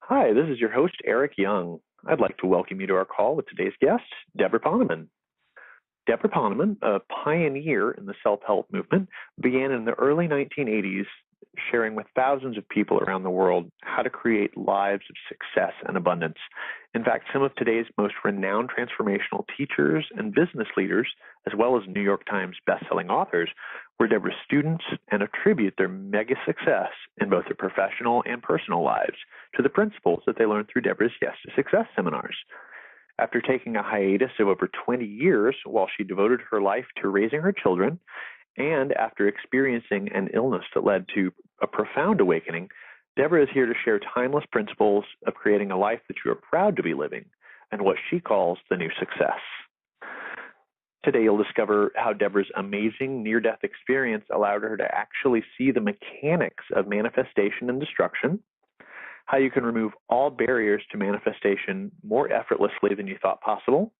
Hi, this is your host, Eric Young. I'd like to welcome you to our call with today's guest, Debra Poneman. Debra Poneman, a pioneer in the self-help movement, began in the early 1980s sharing with thousands of people around the world how to create lives of success and abundance. In fact, some of today's most renowned transformational teachers and business leaders, as well as New York Times bestselling authors, were Debra's students and attribute their mega success in both their professional and personal lives to the principles that they learned through Debra's Yes to Success seminars. After taking a hiatus of over 20 years while she devoted her life to raising her children, and after experiencing an illness that led to a profound awakening, Debra is here to share timeless principles of creating a life that you are proud to be living and what she calls the new success. Today, you'll discover how Debra's amazing near-death experience allowed her to actually see the mechanics of manifestation and destruction, how you can remove all barriers to manifestation more effortlessly than you thought possible,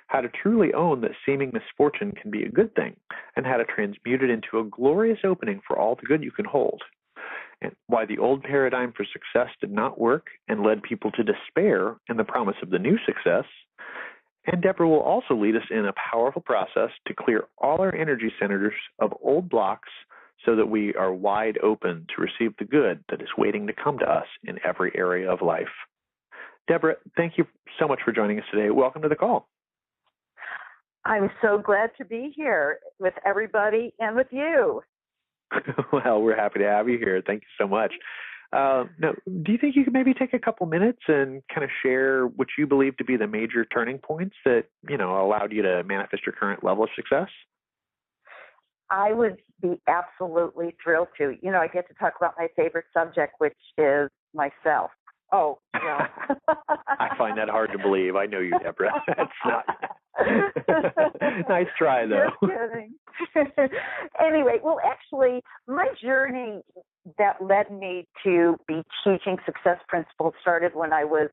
how to truly own that seeming misfortune can be a good thing, and how to transmute it into a glorious opening for all the good you can hold, and why the old paradigm for success did not work and led people to despair in the promise of the new success. And Debra will also lead us in a powerful process to clear all our energy centers of old blocks so that we are wide open to receive the good that is waiting to come to us in every area of life. Debra, thank you so much for joining us today. Welcome to the call. I'm so glad to be here with everybody and with you. Well, we're happy to have you here. Thank you so much. Now, do you think you could maybe take a couple minutes and kind of share what you believe to be the major turning points that, allowed you to manifest your current level of success? I would be absolutely thrilled to. I get to talk about my favorite subject, which is myself. Oh, yeah. I find that hard to believe. I know you, Debra. That's not. Nice try, though. You're kidding. Anyway, well, actually, my journey that led me to be teaching success principles started when I was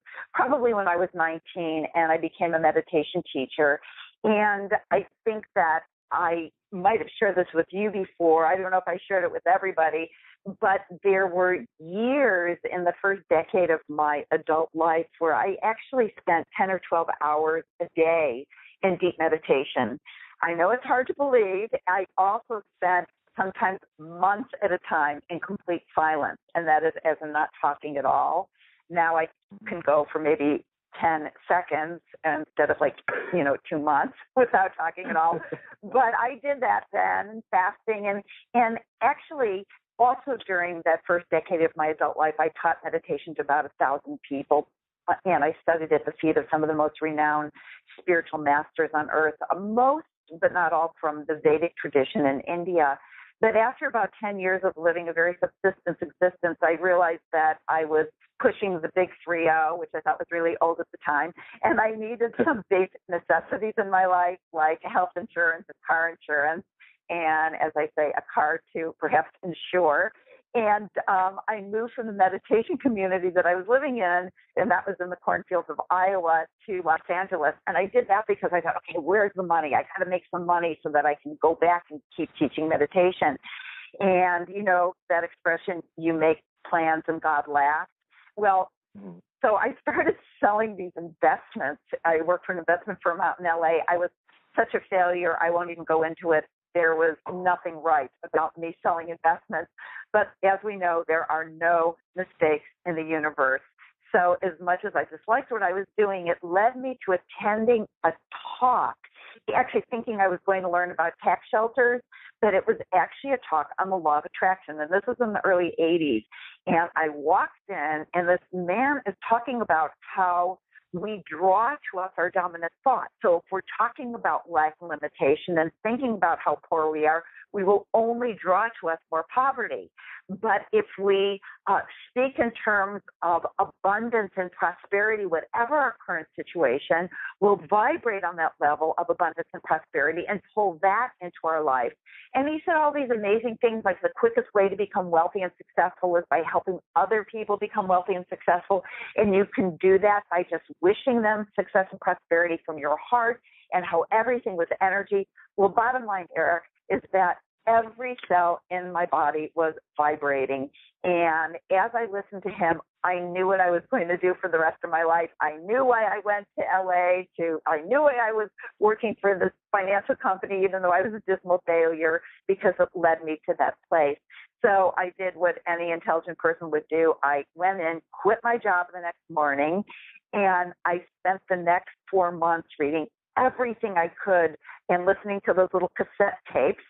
19, and I became a meditation teacher. And I think that I might have shared this with you before. I don't know if I shared it with everybody, but there were years in the first decade of my adult life where I actually spent 10 or 12 hours a day in deep meditation. I know it's hard to believe. I also spent sometimes months at a time in complete silence, and that is as in not talking at all. Now I can go for maybe 10 seconds instead of 2 months without talking at all. But I did that then, fasting, and actually also during that first decade of my adult life, I taught meditation to about 1,000 people, and I studied at the feet of some of the most renowned spiritual masters on earth, most but not all from the Vedic tradition in India. But after about 10 years of living a very subsistence existence, I realized that I was pushing the big 3-0, which I thought was really old at the time, and I needed some basic necessities in my life, like health insurance and car insurance, and as I say, a car to perhaps insure. And I moved from the meditation community that I was living in, and that was in the cornfields of Iowa, to Los Angeles. And I did that because I thought, okay, where's the money? I got to make some money so that I can go back and keep teaching meditation. And, that expression, you make plans and God laughs. Well, so I started selling these investments. I worked for an investment firm out in LA. I was such a failure, I won't even go into it. There was nothing right about me selling investments. But as we know, there are no mistakes in the universe. So as much as I disliked what I was doing, it led me to attending a talk, actually thinking I was going to learn about tax shelters, but it was actually a talk on the law of attraction. And this was in the early 80s. And I walked in, and this man is talking about how we draw to us our dominant thought. So if we're talking about lack and limitation and thinking about how poor we are, we will only draw to us more poverty. But if we speak in terms of abundance and prosperity, whatever our current situation, we'll vibrate on that level of abundance and prosperity and pull that into our life. And he said all these amazing things, like the quickest way to become wealthy and successful is by helping other people become wealthy and successful. And you can do that by just wishing them success and prosperity from your heart, and how everything with energy. Well, bottom line, Eric, is that every cell in my body was vibrating. And as I listened to him, I knew what I was going to do for the rest of my life. I knew why I went to LA I knew why I was working for this financial company, even though I was a dismal failure, because it led me to that place. So I did what any intelligent person would do. I went in, quit my job the next morning, and I spent the next 4 months reading everything I could and listening to those little cassette tapes.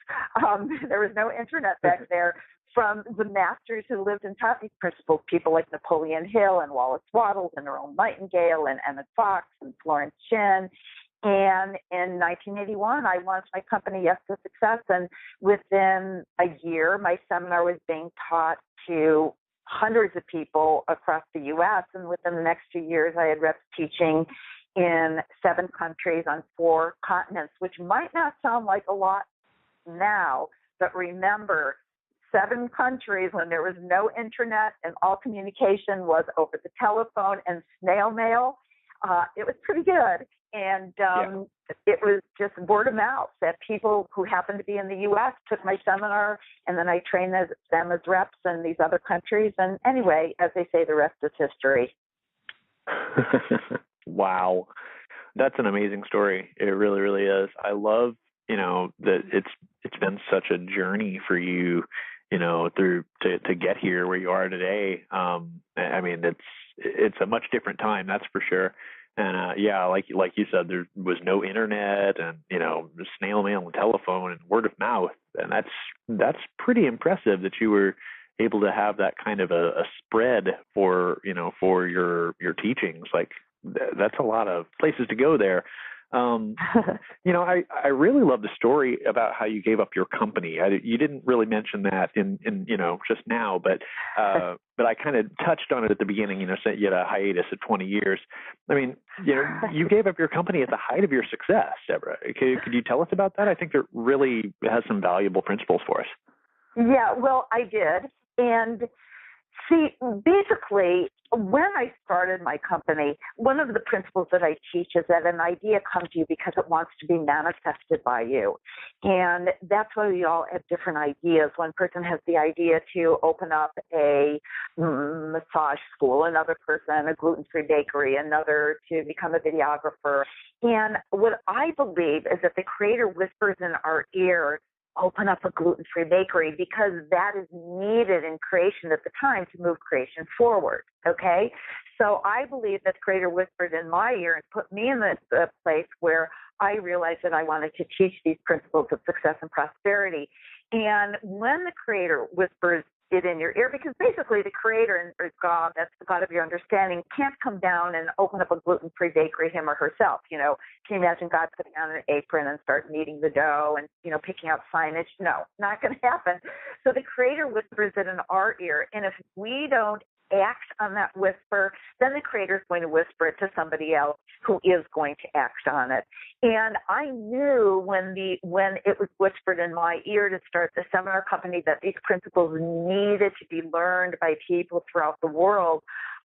There was no internet back there, from the masters who lived and taught these principles, people like Napoleon Hill and Wallace Wattles and Earl Nightingale and Emmett Fox and Florence Shinn. And in 1981, I launched my company, Yes to Success. And within a year, my seminar was being taught to hundreds of people across the U.S. And within the next 2 years, I had reps teaching in 7 countries on 4 continents, which might not sound like a lot now, but remember, 7 countries when there was no internet and all communication was over the telephone and snail mail. It was pretty good. And it was just word of mouth that people who happened to be in the U.S. took my seminar, and then I trained them as reps in these other countries. And anyway, as they say, the rest is history. Wow. That's an amazing story. It really, really is. I love, that it's been such a journey for you, through to get here where you are today. I mean, it's a much different time, that's for sure. And like you said, there was no internet and snail mail and telephone and word of mouth, and that's pretty impressive that you were able to have that kind of a spread for your teachings. Like that's a lot of places to go there. I really love the story about how you gave up your company. You didn't really mention that in just now, but I kind of touched on it at the beginning. Said you had a hiatus of 20 years. I mean, you gave up your company at the height of your success, Debra. Could you tell us about that? I think it really has some valuable principles for us. Yeah, well, I did. And see, basically, when I started my company, one of the principles that I teach is that an idea comes to you because it wants to be manifested by you. And that's why we all have different ideas. One person has the idea to open up a massage school, another person a gluten-free bakery, another to become a videographer. And what I believe is that the Creator whispers in our ear, open up a gluten-free bakery, because that is needed in creation at the time to move creation forward, okay? So I believe that the Creator whispered in my ear and put me in the place where I realized that I wanted to teach these principles of success and prosperity. And when the Creator whispers it in your ear, because basically the Creator, or God, that's the God of your understanding, can't come down and open up a gluten-free bakery him or herself. Can you imagine God putting on an apron and start kneading the dough and, picking out signage? No, not going to happen. So the Creator whispers it in our ear. And if we don't act on that whisper, then the Creator is going to whisper it to somebody else who is going to act on it. And I knew when it was whispered in my ear to start the seminar company that these principles needed to be learned by people throughout the world,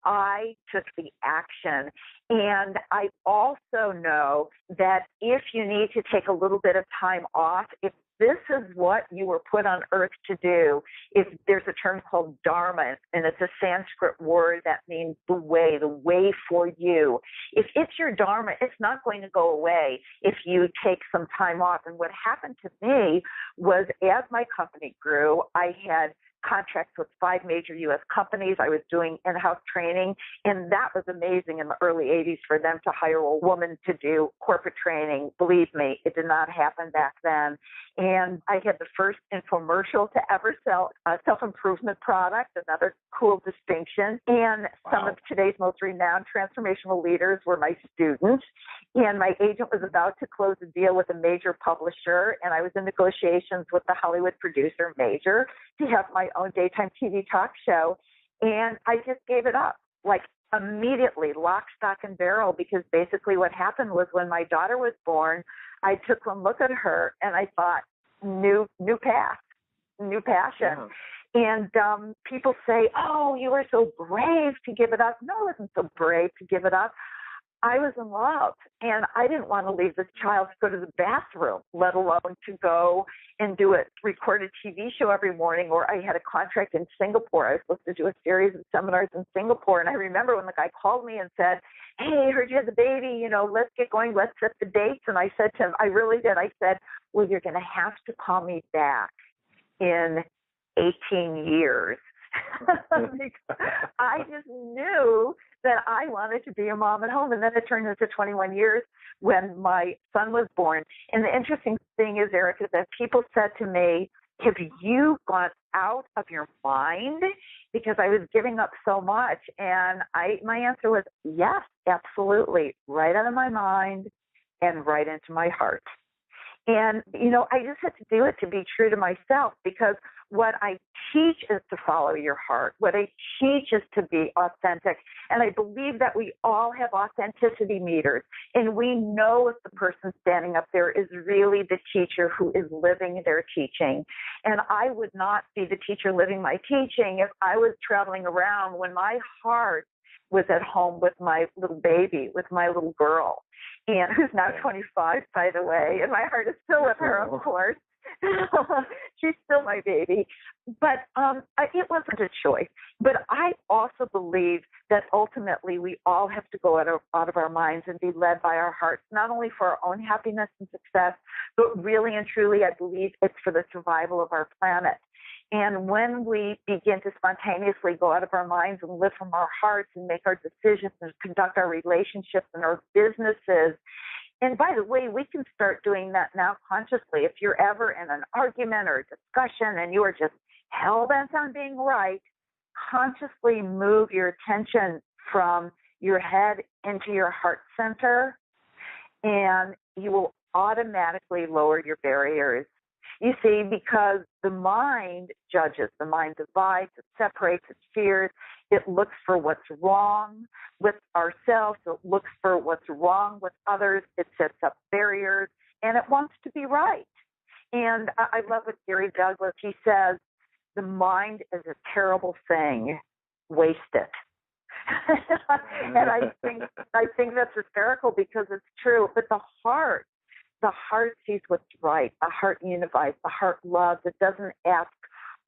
I took the action. And I also know that if you need to take a little bit of time off, if this is what you were put on earth to do, if there's a term called dharma, and it's a Sanskrit word that means the way for you. If it's your dharma, it's not going to go away if you take some time off. And what happened to me was, as my company grew, I had contracts with 5 major U.S. companies. I was doing in-house training, and that was amazing in the early 80s for them to hire a woman to do corporate training. Believe me, it did not happen back then. And I had the first infomercial to ever sell a self-improvement product, another cool distinction. And some of today's most renowned transformational leaders were my students. And my agent was about to close a deal with a major publisher, and I was in negotiations with the Hollywood producer major to have my own daytime TV talk show. And I just gave it up, like immediately, lock, stock, and barrel, because basically what happened was when my daughter was born, I took one look at her and I thought, new path, new passion. Yeah. And people say, oh, you were so brave to give it up. No, I wasn't so brave to give it up. I was in love, and I didn't want to leave this child to go to the bathroom, let alone to go and record a TV show every morning, or I had a contract in Singapore. I was supposed to do a series of seminars in Singapore, and I remember when the guy called me and said, hey, I heard you had the baby, let's get going, let's set the dates. And I said to him, I really did. I said, well, you're going to have to call me back in 18 years. I just knew that I wanted to be a mom at home. And then it turned into 21 years when my son was born. And the interesting thing is, Eric, is that people said to me, have you gone out of your mind? Because I was giving up so much. And my answer was, yes, absolutely. Right out of my mind and right into my heart. And, I just had to do it to be true to myself, because what I teach is to follow your heart. What I teach is to be authentic. And I believe that we all have authenticity meters. And we know if the person standing up there is really the teacher who is living their teaching. And I would not be the teacher living my teaching if I was traveling around when my heart was at home with my little baby, with my little girl, and who's now 25, by the way, and my heart is still with her, of course. She's still my baby. But it wasn't a choice. But I also believe that ultimately we all have to go out of our minds and be led by our hearts, not only for our own happiness and success, but really and truly I believe it's for the survival of our planet. And when we begin to spontaneously go out of our minds and live from our hearts and make our decisions and conduct our relationships and our businesses, and by the way, we can start doing that now consciously. If you're ever in an argument or a discussion and you are just hell-bent on being right, consciously move your attention from your head into your heart center, and you will automatically lower your barriers. You see, because the mind judges, the mind divides, it separates, it fears, it looks for what's wrong with ourselves, it looks for what's wrong with others, it sets up barriers, and it wants to be right. And I love what Gary Douglas, he says, the mind is a terrible thing, waste it. And I think that's hysterical because it's true, but the heart sees what's right. The heart unifies. The heart loves. It doesn't ask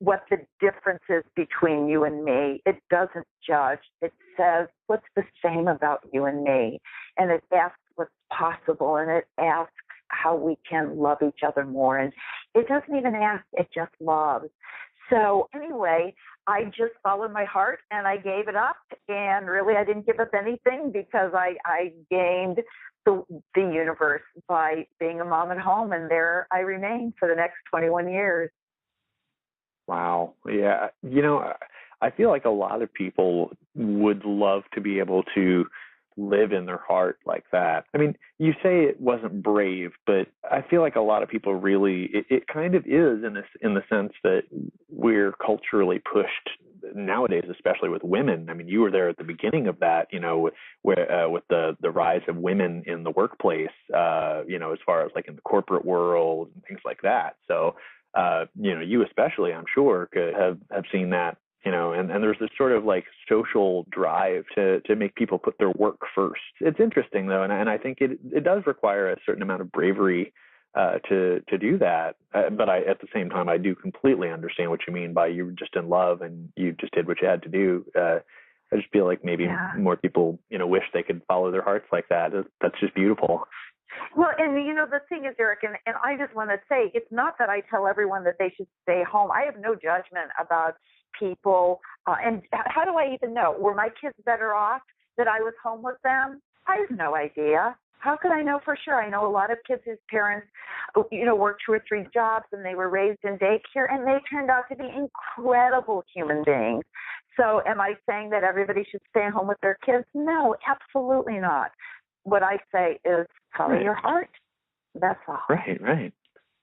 what the difference is between you and me. It doesn't judge. It says, what's the same about you and me? And it asks what's possible, and it asks how we can love each other more. And it doesn't even ask. It just loves. So anyway, I just followed my heart, and I gave it up. And really, I didn't give up anything because I gained the universe by being a mom at home, and there I remain for the next 21 years. Wow. Yeah. I feel like a lot of people would love to be able to live in their heart like that. I mean, you say it wasn't brave, but I feel like a lot of people really, it kind of is in the sense that we're culturally pushed nowadays, especially with women. I mean, you were there at the beginning of that, with the rise of women in the workplace, as far as like in the corporate world and things like that. So, you especially, I'm sure, could have seen that. And there's this sort of like social drive to make people put their work first. It's interesting though, and I think it does require a certain amount of bravery to do that. But at the same time, I do completely understand what you mean by you were just in love and you just did what you had to do. I just feel like maybe more people, wish they could follow their hearts like that. That's just beautiful. Well, and the thing is, Eric, and I just want to say, it's not that I tell everyone that they should stay home. I have no judgment about people. And how do I even know? Were my kids better off that I was home with them? I have no idea. How could I know for sure? I know a lot of kids whose parents, worked 2 or 3 jobs and they were raised in daycare and they turned out to be incredible human beings. So am I saying that everybody should stay home with their kids? No, absolutely not. What I say is follow your heart. That's all. Right.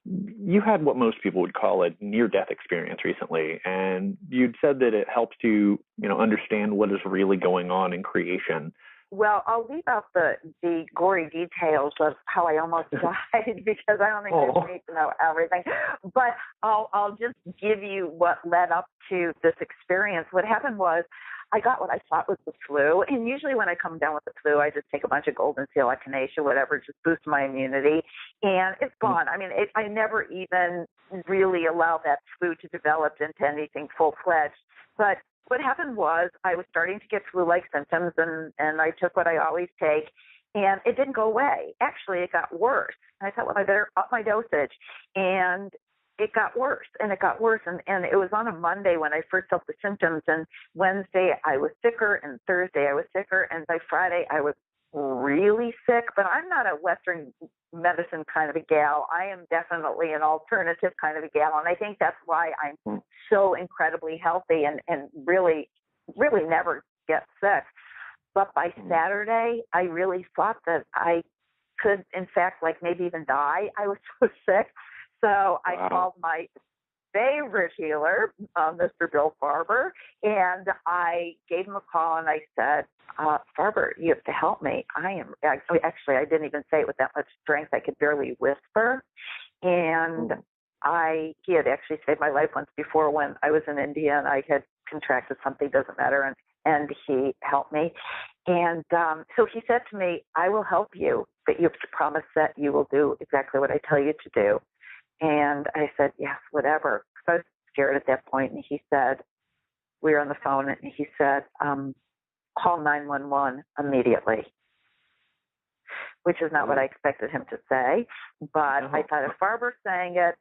You had what most people would call a near-death experience recently, and you'd said that it helps you, understand what is really going on in creation. Well, I'll leave out the gory details of how I almost died because I don't think there's need to know everything. But I'll just give you what led up to this experience. What happened was I got what I thought was the flu. And usually when I come down with the flu, I just take a bunch of golden seal, echinacea, whatever, just boost my immunity. And it's gone. I mean, I never even really allowed that flu to develop into anything full-fledged. But what happened was I was starting to get flu-like symptoms, and I took what I always take, and it didn't go away. Actually, it got worse. And I thought, well, I better up my dosage. And it got worse, and it got worse. And it was on a Monday when I first felt the symptoms, and Wednesday I was sicker, and Thursday I was sicker, and by Friday I was really sick. But I'm not a Western medicine kind of a gal. I am definitely an alternative kind of a gal, and I think that's why I'm so incredibly healthy and really, really never get sick. But by Saturday, I really thought that I could, in fact, like maybe even die. I was so sick. So I called my favorite healer, Mr. Bill Farber, and I gave him a call, and I said, Farber, you have to help me. Actually, I didn't even say it with that much strength. I could barely whisper. And he had actually saved my life once before when I was in India, and I had contracted something, doesn't matter, and he helped me. And so he said to me, I will help you, but you have to promise that you will do exactly what I tell you to do. And I said, yes, whatever. Because I was scared at that point. And he said, we were on the phone, and he said, call 911 immediately, which is not what I expected him to say. But I thought, if Farber's saying it,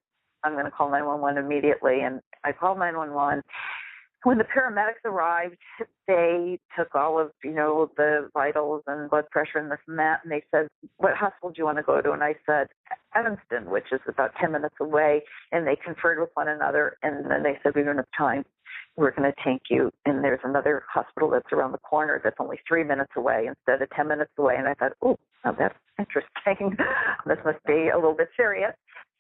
I'm going to call 911 immediately. And I called 911. When the paramedics arrived, they took all of, the vitals and blood pressure and this and that, and they said, what hospital do you want to go to? And I said, Evanston, which is about 10 minutes away, and they conferred with one another, and then they said, we don't have time. We're going to take you, and there's another hospital that's around the corner that's only 3 minutes away instead of 10 minutes away. And I thought, oh, that's interesting. This must be a little bit serious.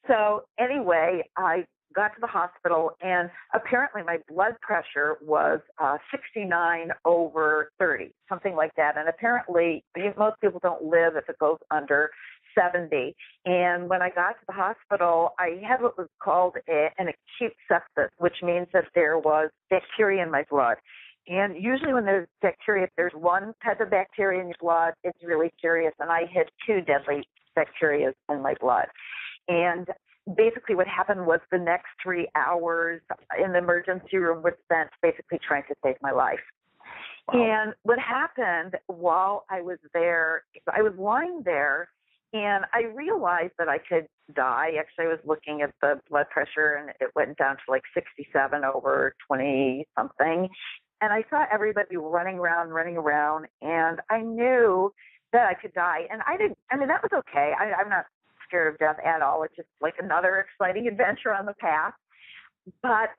So anyway, I got to the hospital, and apparently my blood pressure was 69/30, something like that. And apparently most people don't live if it goes under 70. And when I got to the hospital, I had what was called an acute sepsis, which means that there was bacteria in my blood. And usually when there's bacteria, if there's one type of bacteria in your blood, it's really serious. And I had 2 deadly bacteria in my blood. And basically what happened was the next 3 hours in the emergency room were spent basically trying to save my life. Wow. And what happened while I was there, I was lying there, and I realized that I could die. Actually, I was looking at the blood pressure, and it went down to like 67/20-something. And I saw everybody running around, and I knew that I could die. And that was okay. I'm not scared of death at all. It's just like another exciting adventure on the path. But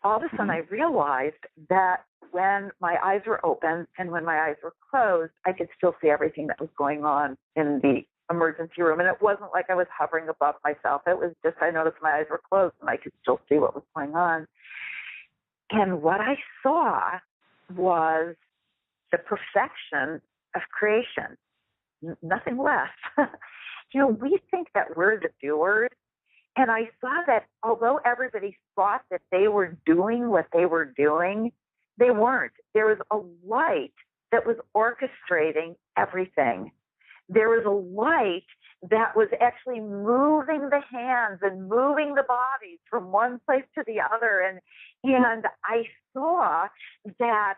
all of a sudden I realized that when my eyes were open and when my eyes were closed, I could still see everything that was going on in the emergency room. And it wasn't like I was hovering above myself. It was just I noticed my eyes were closed and I could still see what was going on. And what I saw was the perfection of creation, nothing less. We think that we're the doers, and I saw that although everybody thought that they were doing what they were doing, they weren't. There was a light that was orchestrating everything. There was a light that was actually moving the hands and moving the bodies from one place to the other, and I saw that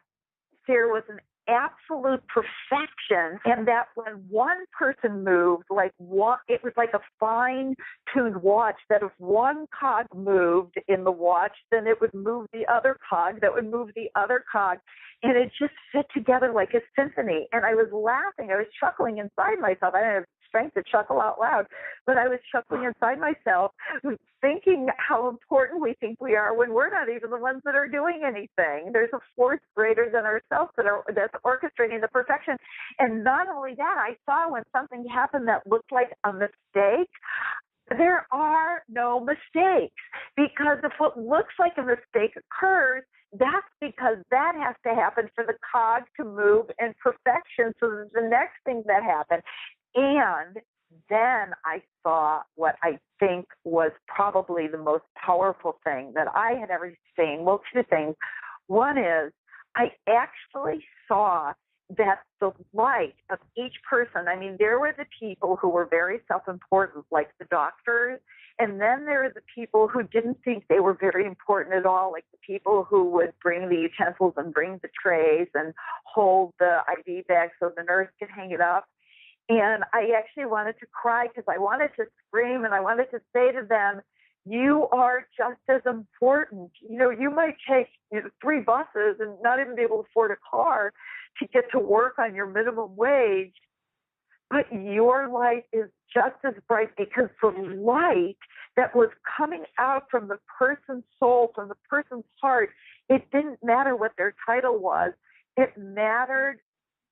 there was an absolute perfection, and that when one person moved, it was like a fine-tuned watch, that if one cog moved in the watch, then it would move the other cog, that would move the other cog, and it just fit together like a symphony. And I was laughing, I was chuckling inside myself. I didn't have strength to chuckle out loud, but I was chuckling inside myself, thinking how important we think we are when we're not even the ones that are doing anything. There's a force greater than ourselves that's orchestrating the perfection. And not only that, I saw when something happened that looked like a mistake, there are no mistakes, because if what looks like a mistake occurs, that's because that has to happen for the cog to move in perfection. So there's the next thing that happened. And then I saw what I think was probably the most powerful thing that I had ever seen. Well, 2 things. One is I actually saw that the light of each person, I mean, there were the people who were very self-important, like the doctors, and then there were the people who didn't think they were very important at all, like the people who would bring the utensils and bring the trays and hold the IV bag so the nurse could hang it up. And I actually wanted to cry because I wanted to scream and I wanted to say to them, you are just as important. You know, you might take 3 buses and not even be able to afford a car to get to work on your minimum wage, but your light is just as bright because the light that was coming out from the person's soul, from the person's heart, it didn't matter what their title was. It mattered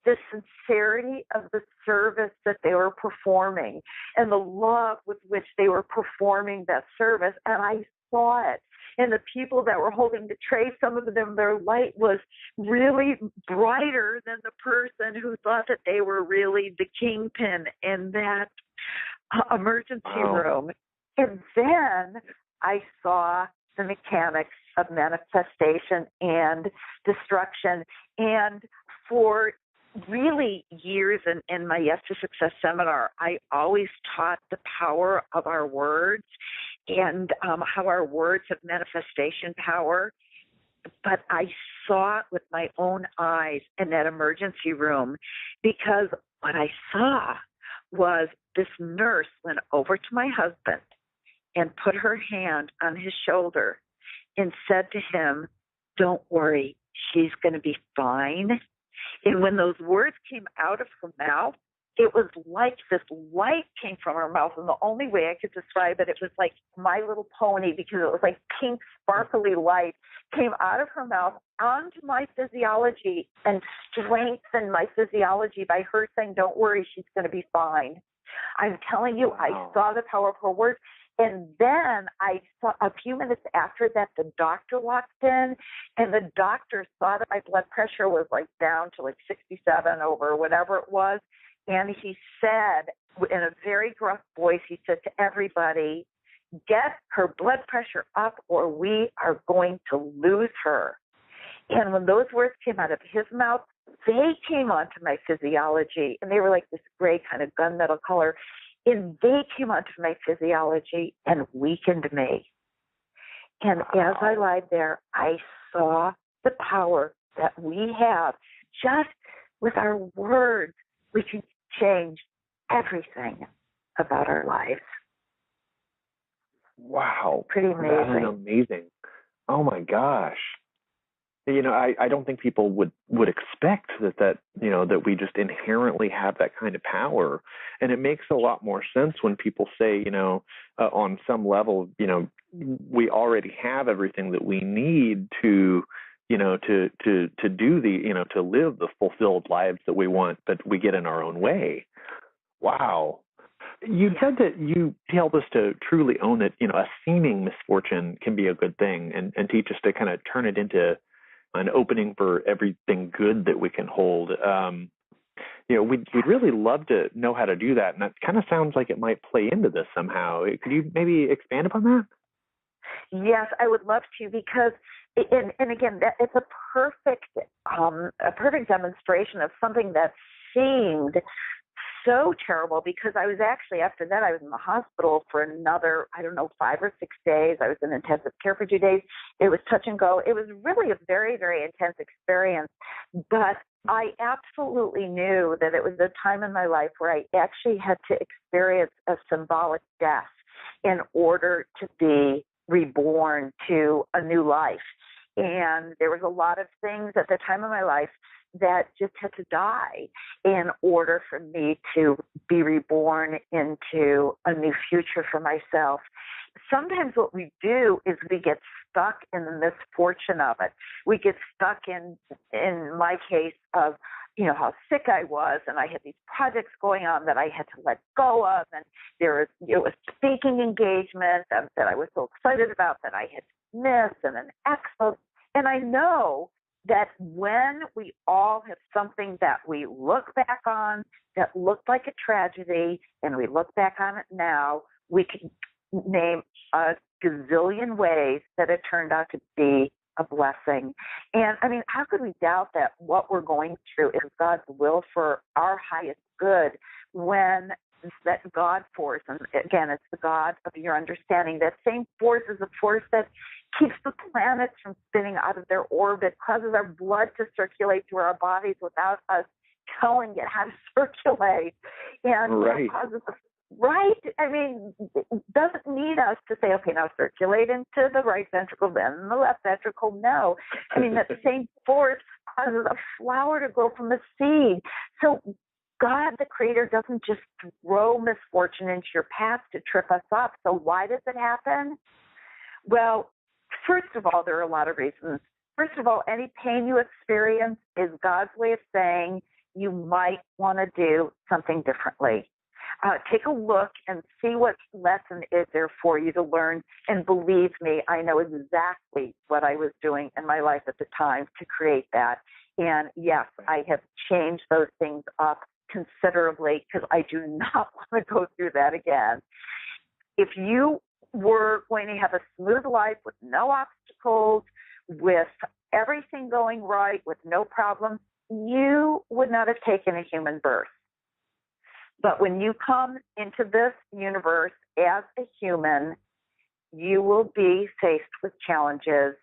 the sincerity of the service that they were performing and the love with which they were performing that service. And I saw it. And the people that were holding the tray, some of them, their light was really brighter than the person who thought that they were really the kingpin in that emergency room. And then I saw the mechanics of manifestation and destruction. And for really years in my Yes to Success seminar, I always taught the power of our words and how our words have manifestation power. But I saw it with my own eyes in that emergency room, because what I saw was this nurse went over to my husband and put her hand on his shoulder and said to him, "Don't worry, she's going to be fine." And when those words came out of her mouth, it was like this light came from her mouth. And the only way I could describe it, it was like My Little Pony, because it was like pink, sparkly light came out of her mouth onto my physiology and strengthened my physiology by her saying, "Don't worry, she's going to be fine." I'm telling you, I saw the power of her words. And then I saw a few minutes after that, the doctor walked in, and the doctor saw that my blood pressure was like down to like 67 over whatever it was. And he said, in a very gruff voice, he said to everybody, "Get her blood pressure up or we are going to lose her." And when those words came out of his mouth, they came onto my physiology, and they were like this gray kind of gunmetal color. And they came onto my physiology and weakened me. And as I lied there, I saw the power that we have. Just with our words, we can change everything about our lives. Wow. Pretty amazing. That's amazing. Oh, my gosh. You know, I don't think people would expect that we just inherently have that kind of power. And it makes a lot more sense when people say, on some level, we already have everything that we need to do to live the fulfilled lives that we want, but we get in our own way. Wow. You said that you help us to truly own that, a seeming misfortune can be a good thing, and teach us to kind of turn it into an opening for everything good that we can hold. We'd really love to know how to do that, and that kind of sounds like it might play into this somehow. Could you maybe expand upon that? Yes, I would love to, because, and again, it's a perfect demonstration of something that seemed so terrible, because I was actually, after that, I was in the hospital for another, 5 or 6 days. I was in intensive care for 2 days. It was touch and go. It was really a very, very intense experience, but I absolutely knew that it was a time in my life where I actually had to experience a symbolic death in order to be reborn to a new life. And there was a lot of things at the time of my life that just had to die in order for me to be reborn into a new future for myself. Sometimes what we do is we get stuck in the misfortune of it. We get stuck in my case, of how sick I was, and I had these projects going on that I had to let go of, and there was a speaking engagement that I was so excited about that I had missed, and an expo. And I know that when we all have something that we look back on that looked like a tragedy, and we look back on it now, we can name a gazillion ways that it turned out to be a blessing. And I mean, how could we doubt that what we're going through is God's will for our highest good when that God force, and again, it's the God of your understanding, that same force is a force that keeps the planets from spinning out of their orbit, causes our blood to circulate through our bodies without us telling it how to circulate, and right. causes right. I mean, it doesn't need us to say, okay, now circulate into the right ventricle, then the left ventricle. No. I mean, that same force causes a flower to grow from a seed. So God, the Creator, doesn't just throw misfortune into your path to trip us up. So why does it happen? Well, first of all, there are a lot of reasons. First of all, any pain you experience is God's way of saying you might want to do something differently. Take a look and see what lesson is there for you to learn. And believe me, I know exactly what I was doing in my life at the time to create that. And yes, I have changed those things up considerably because I do not want to go through that again. If you were going to have a smooth life with no obstacles, with everything going right, with no problems, you would not have taken a human birth. But when you come into this universe as a human, you will be faced with challenges,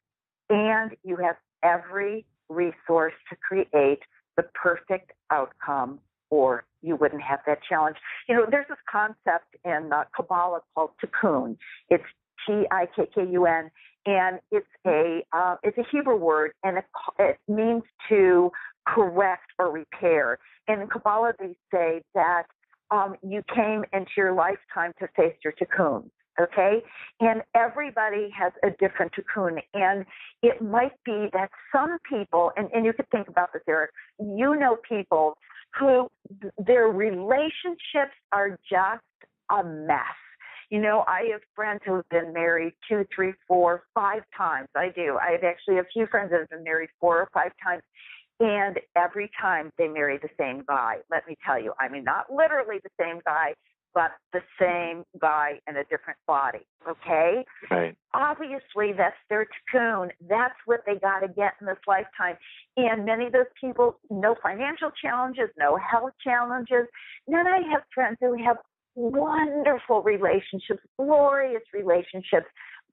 and you have every resource to create the perfect outcome, or you wouldn't have that challenge. You know, there's this concept in Kabbalah called tikkun. It's Tikkun, and it's a Hebrew word, and it means to correct or repair. And in Kabbalah, they say that you came into your lifetime to face your tikkun, okay? And everybody has a different tikkun. And it might be that some people, and you could think about this, Eric, you know people who their relationships are just a mess. You know, I have friends who have been married 2, 3, 4, 5 times. I do. I have actually a few friends that have been married 4 or 5 times. And every time they marry the same guy, let me tell you, I mean, not literally the same guy, but the same guy in a different body, okay? Right. Obviously, that's their tikkun. That's what they got to get in this lifetime. And many of those people, no financial challenges, no health challenges. Then I have friends who have wonderful relationships, glorious relationships,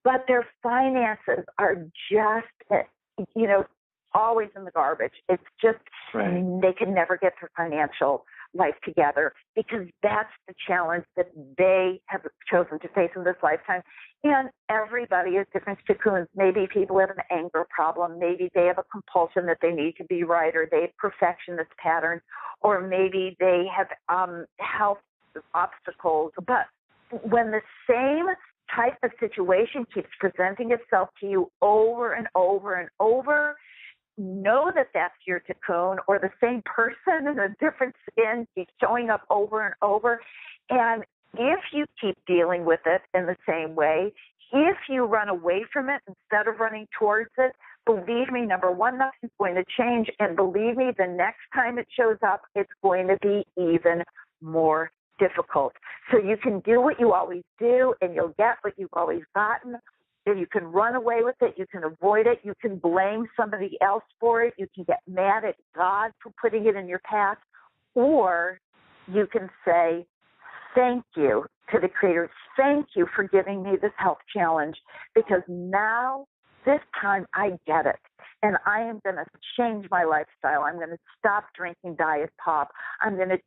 but their finances are just, you know, always in the garbage. It's just, right. They can never get their financial life together because that's the challenge that they have chosen to face in this lifetime. And everybody has different tikkuns. Maybe people have an anger problem. Maybe they have a compulsion that they need to be right, or they have perfectionist patterns, or maybe they have health obstacles. But when the same type of situation keeps presenting itself to you over and over and over, know that that's your tikkun, or the same person in a different skin keeps showing up over and over. And if you keep dealing with it in the same way, if you run away from it instead of running towards it, believe me, number one, nothing's going to change. And believe me, the next time it shows up, it's going to be even more difficult. So you can do what you always do, and you'll get what you've always gotten. And you can run away with it. You can avoid it. You can blame somebody else for it. You can get mad at God for putting it in your path. Or you can say, thank you to the Creator. Thank you for giving me this health challenge, because now, this time, I get it. And I am going to change my lifestyle. I'm going to stop drinking Diet Pop. I'm going to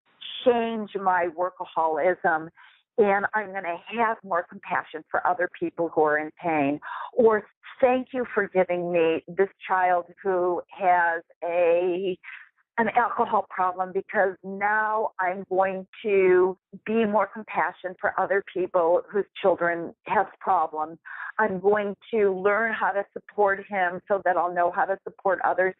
change my workaholism. And I'm going to have more compassion for other people who are in pain. Or thank you for giving me this child who has an alcohol problem, because now I'm going to be more compassionate for other people whose children have problems. I'm going to learn how to support him so that I'll know how to support others.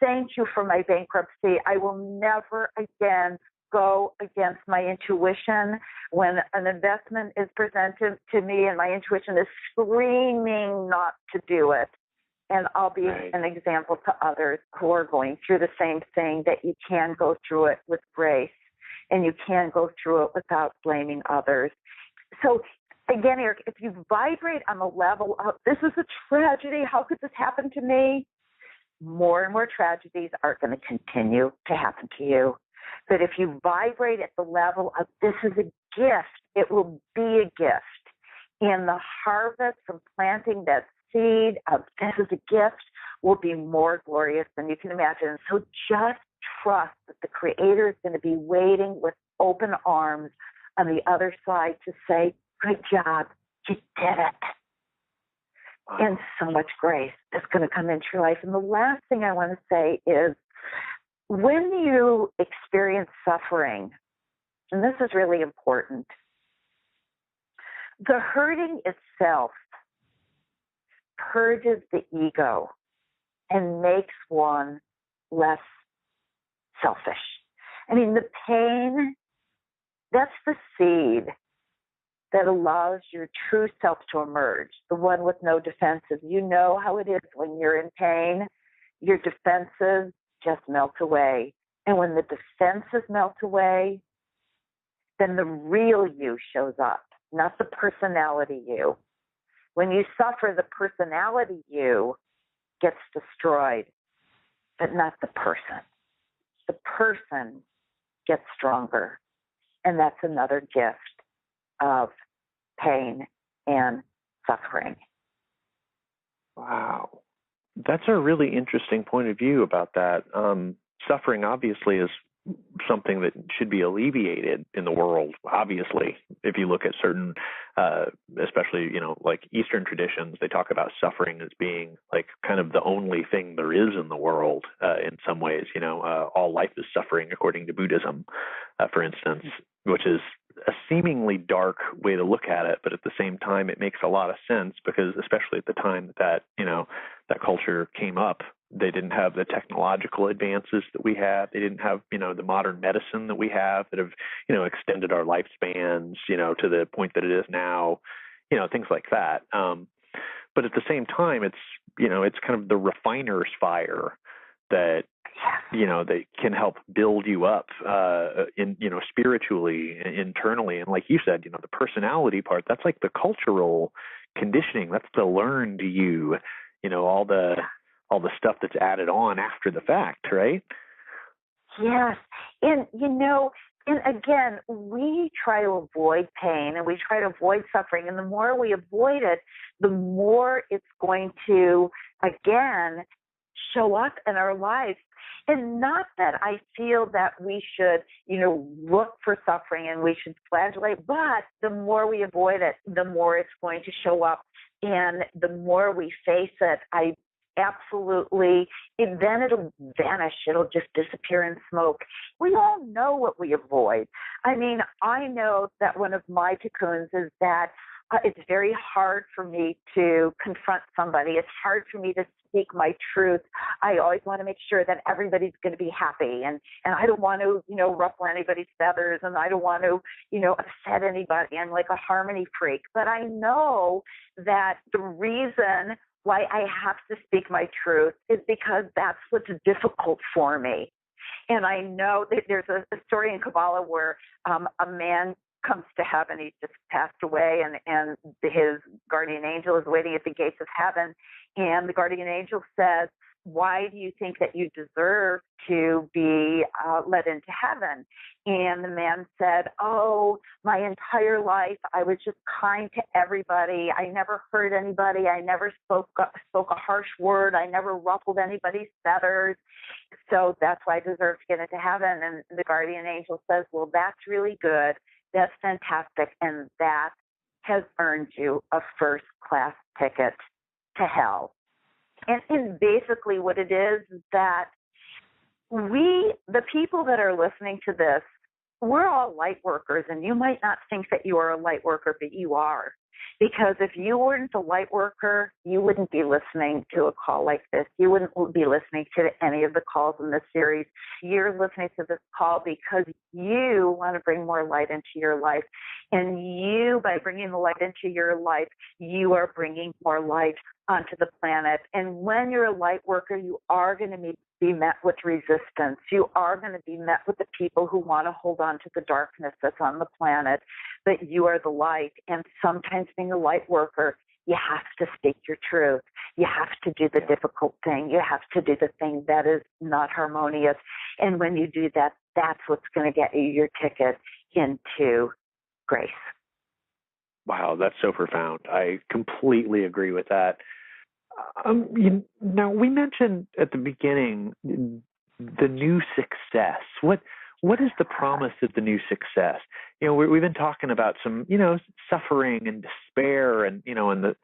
Thank you for my bankruptcy. I will never again go against my intuition when an investment is presented to me and my intuition is screaming not to do it. And I'll be an example to others who are going through the same thing, that you can go through it with grace, and you can go through it without blaming others. So again, Eric, if you vibrate on the level of, this is a tragedy, how could this happen to me? More and more tragedies are going to continue to happen to you. But if you vibrate at the level of, this is a gift, it will be a gift. And the harvest from planting that seed of, this is a gift, will be more glorious than you can imagine. So just trust that the Creator is going to be waiting with open arms on the other side to say, good job, you did it. Wow. And so much grace is going to come into your life. And the last thing I want to say is, when you experience suffering, and this is really important, the hurting itself purges the ego and makes one less selfish. I mean, the pain, that's the seed that allows your true self to emerge, the one with no defenses. You know how it is when you're in pain, your defenses just melt away. And when the defenses melt away, then the real you shows up, not the personality you. When you suffer, the personality you gets destroyed, but not the person. The person gets stronger. And that's another gift of pain and suffering. Wow. That's a really interesting point of view about that. Suffering obviously is something that should be alleviated in the world, obviously. If you look at certain, especially, like Eastern traditions, they talk about suffering as being like kind of the only thing there is in the world in some ways. All life is suffering, according to Buddhism, for instance, which is a seemingly dark way to look at it, but at the same time, it makes a lot of sense because, especially at the time that that culture came up, they didn't have the technological advances that we have. They didn't have, the modern medicine that we have that have, extended our lifespans, to the point that it is now, things like that. But at the same time, it's kind of the refiner's fire that, that can help build you up, spiritually, internally. And like you said, the personality part, that's like the cultural conditioning. That's the learned you, all the stuff that's added on after the fact, right? Yes. And, and again, we try to avoid pain and we try to avoid suffering. And the more we avoid it, the more it's going to, again, show up in our lives. And not that I feel that we should, look for suffering and we should flagellate, but the more we avoid it, the more it's going to show up. And the more we face it, absolutely, then it'll vanish. It'll just disappear in smoke. We all know what we avoid. I mean, I know that one of my cocoons is that it's very hard for me to confront somebody. It's hard for me to speak my truth. I always want to make sure that everybody's going to be happy, and I don't want to, ruffle anybody's feathers, and I don't want to, upset anybody. I'm like a harmony freak. But I know that the reason why I have to speak my truth is because that's what's difficult for me. And I know that there's a story in Kabbalah where a man comes to heaven. He's just passed away, and his guardian angel is waiting at the gates of heaven. And the guardian angel says, why do you think that you deserve to be let into heaven? And the man said, oh, my entire life I was just kind to everybody. I never hurt anybody. I never spoke a harsh word. I never ruffled anybody's feathers. So that's why I deserve to get into heaven. And the guardian angel says, well, that's really good. That's fantastic. And that has earned you a first-class ticket to hell. And basically what it is that the people that are listening to this, we're all light workers, and you might not think that you are a light worker, but you are. Because if you weren't a light worker, you wouldn't be listening to a call like this. You wouldn't be listening to any of the calls in this series. You're listening to this call because you want to bring more light into your life. And you, by bringing the light into your life, you are bringing more light onto the planet. And when you're a light worker, you are going to be met with resistance. You are going to be met with the people who want to hold on to the darkness that's on the planet. but you are the light. And sometimes being a light worker, you have to speak your truth. You have to do the difficult thing. You have to do the thing that is not harmonious. And when you do that, that's what's going to get you your ticket into grace. Wow, that's so profound. I completely agree with that. Now, we mentioned at the beginning the new success. What is the promise of the new success? We've been talking about some, suffering and despair, and and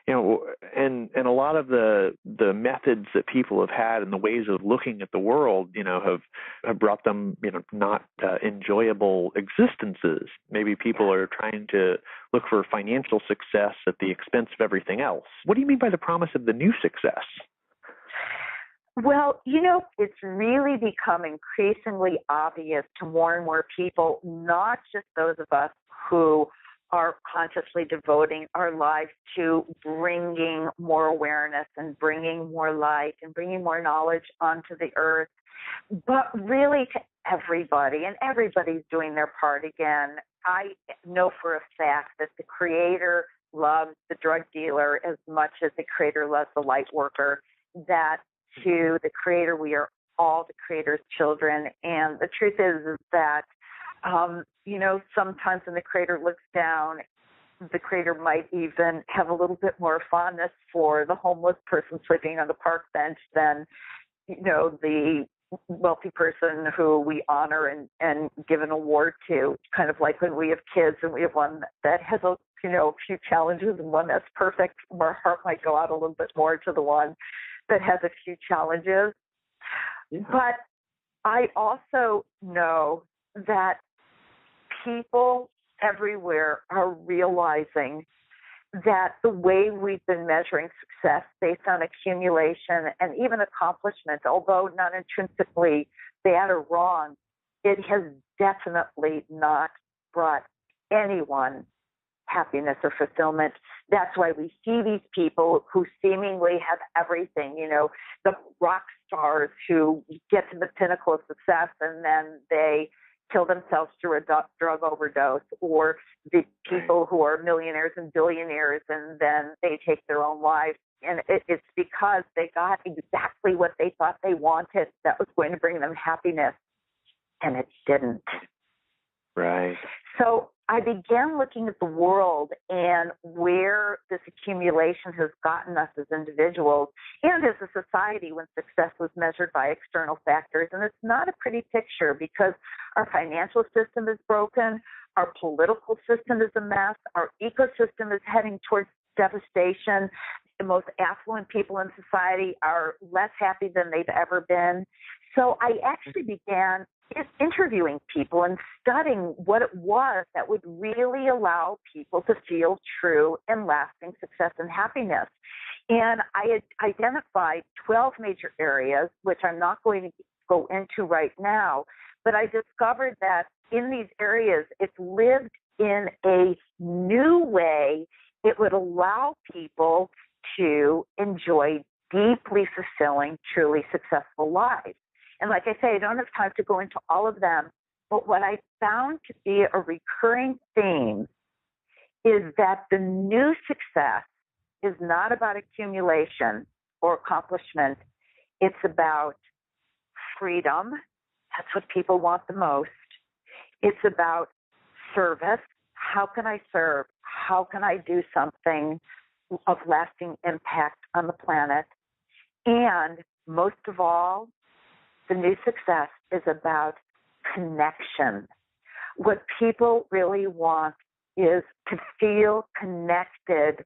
a lot of the methods that people have had and the ways of looking at the world, have brought them, not enjoyable existences. Maybe people are trying to look for financial success at the expense of everything else. What do you mean by the promise of the new success? Well, it's really become increasingly obvious to more and more people, not just those of us who are consciously devoting our lives to bringing more awareness and bringing more light and bringing more knowledge onto the earth, but really to everybody, and everybody's doing their part again. I know for a fact that the Creator loves the drug dealer as much as the Creator loves the light worker, that to the Creator, we are all the Creator's children. And the truth is that, sometimes when the Creator looks down, the Creator might even have a little bit more fondness for the homeless person sleeping on the park bench than, the wealthy person who we honor and give an award to. Kind of like when we have kids and we have one that has a few challenges and one that's perfect, our heart might go out a little bit more to the one that has a few challenges. Yeah. But I also know that people everywhere are realizing that the way we've been measuring success based on accumulation and even accomplishment, although not intrinsically bad or wrong, it has definitely not brought anyone happiness or fulfillment. That's why we see these people who seemingly have everything, the rock stars who get to the pinnacle of success and then they kill themselves through a drug overdose, or the people who are millionaires and billionaires and then they take their own lives. And it's because they got exactly what they thought they wanted that was going to bring them happiness, and it didn't. Right. So I began looking at the world and where this accumulation has gotten us as individuals and as a society when success was measured by external factors. And it's not a pretty picture because our financial system is broken, our political system is a mess, our ecosystem is heading towards devastation. The most affluent people in society are less happy than they've ever been. So I actually began interviewing people and studying what it was that would really allow people to feel true and lasting success and happiness. And I had identified 12 major areas, which I'm not going to go into right now, but I discovered that in these areas, if lived in a new way, it would allow people to enjoy deeply fulfilling, truly successful lives. And like I say, I don't have time to go into all of them, but what I found to be a recurring theme is that the new success is not about accumulation or accomplishment. It's about freedom. That's what people want the most. It's about service. How can I serve? How can I do something of lasting impact on the planet? And most of all, the new success is about connection. What people really want is to feel connected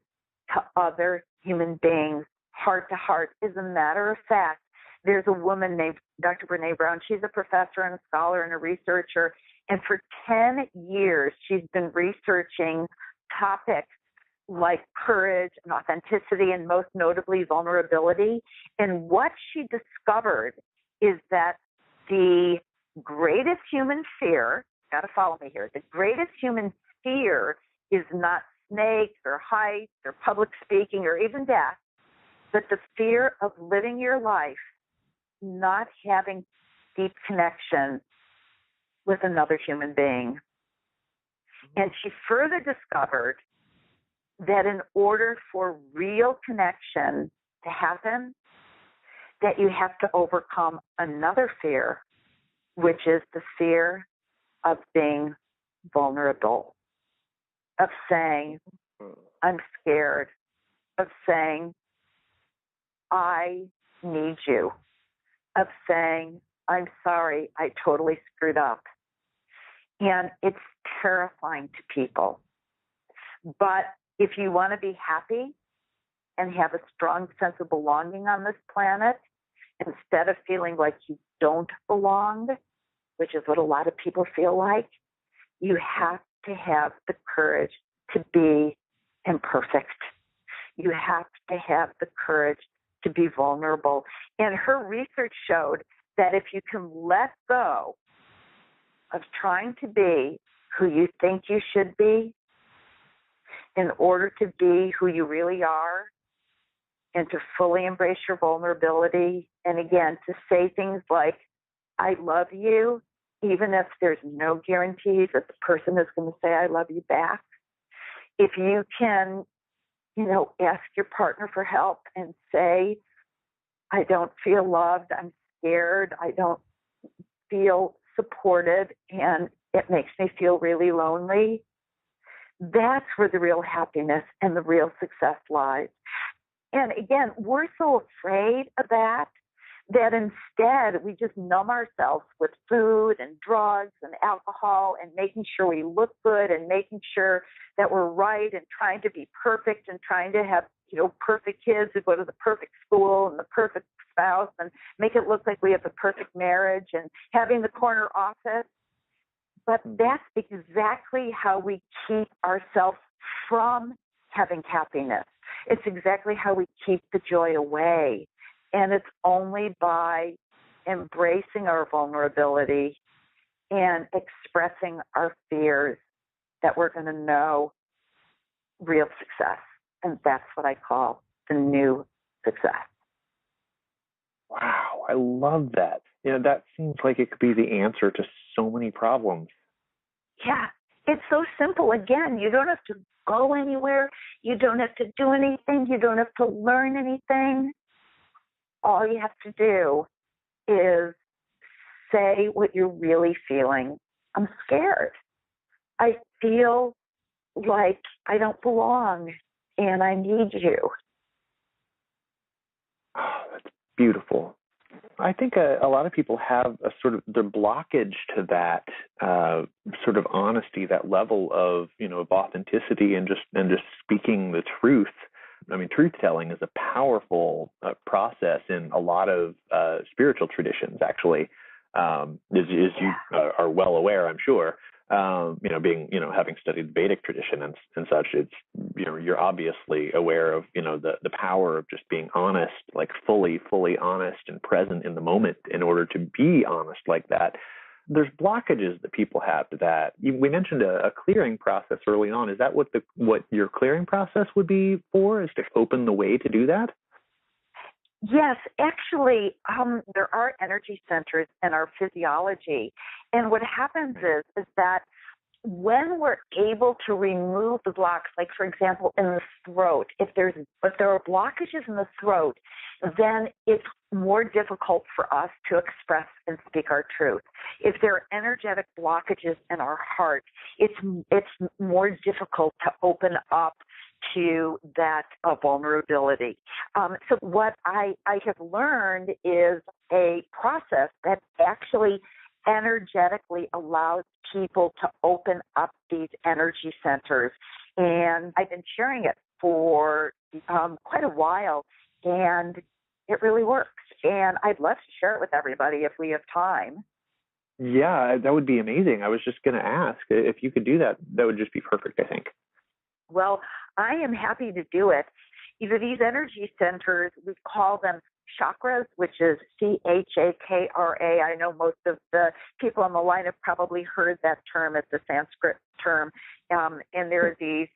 to other human beings, heart to heart. As a matter of fact, there's a woman named Dr. Brene Brown. She's a professor and a scholar and a researcher. And for 10 years, she's been researching topics like courage and authenticity and most notably vulnerability. And what she discovered is that the greatest human fear, got to follow me here, the greatest human fear is not snakes or heights or public speaking or even death, but the fear of living your life not having deep connection with another human being. And she further discovered that in order for real connection to happen, that you have to overcome another fear, which is the fear of being vulnerable, of saying, I'm scared, of saying, I need you, of saying, I'm sorry, I totally screwed up. And it's terrifying to people. But if you want to be happy and have a strong sense of belonging on this planet, instead of feeling like you don't belong, which is what a lot of people feel like, you have to have the courage to be imperfect. You have to have the courage to be vulnerable. And her research showed that if you can let go of trying to be who you think you should be in order to be who you really are, and to fully embrace your vulnerability, and again, to say things like, I love you, even if there's no guarantees that the person is going to say, I love you back. If you can, ask your partner for help and say, I don't feel loved, I'm scared, I don't feel supported, and it makes me feel really lonely, that's where the real happiness and the real success lies. And again, we're so afraid of that instead we just numb ourselves with food and drugs and alcohol and making sure we look good and making sure that we're right and trying to be perfect and trying to have, perfect kids who go to the perfect school and the perfect spouse and make it look like we have the perfect marriage and having the corner office. But that's exactly how we keep ourselves from having happiness. It's exactly how we keep the joy away. And it's only by embracing our vulnerability and expressing our fears that we're going to know real success. And that's what I call the new success. Wow, I love that. That seems like it could be the answer to so many problems. Yeah, it's so simple. Again, you don't have to go anywhere. You don't have to do anything. You don't have to learn anything. All you have to do is say what you're really feeling. I'm scared. I feel like I don't belong and I need you. Oh, that's beautiful. I think a lot of people have a sort of their blockage to that sort of honesty, that level of of authenticity and just speaking the truth. I mean, truth telling is a powerful process in a lot of spiritual traditions. Actually, as you are well aware, I'm sure. Being having studied Vedic tradition and such, it's you're obviously aware of the power of just being honest, like fully honest and present in the moment in order to be honest like that. There's blockages that people have to that. We mentioned a clearing process early on. Is that what your clearing process would be for? Is to open the way to do that? Yes, actually, there are energy centers in our physiology. And what happens is that when we're able to remove the blocks, like, for example, in the throat, if there are blockages in the throat, then it's more difficult for us to express and speak our truth. If there are energetic blockages in our heart, it's more difficult to open up to that vulnerability. So what I have learned is a process that actually energetically allows people to open up these energy centers. And I've been sharing it for quite a while, and it really works. And I'd love to share it with everybody if we have time. Yeah, that would be amazing. I was just going to ask if you could do that. That would just be perfect, I think. Well, I am happy to do it. These energy centers, we call them chakras, which is Chakra. I know most of the people on the line have probably heard that term. It's a Sanskrit term. And there are these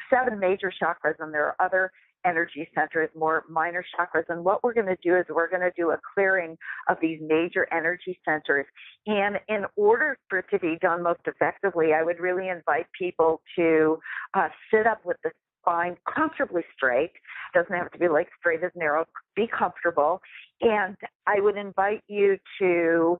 7 major chakras, and there are other energy centers, more minor chakras. And what we're going to do is we're going to do a clearing of these major energy centers. And in order for it to be done most effectively, I would really invite people to sit up with the spine comfortably straight. It doesn't have to be like straight as narrow. Be comfortable. And I would invite you to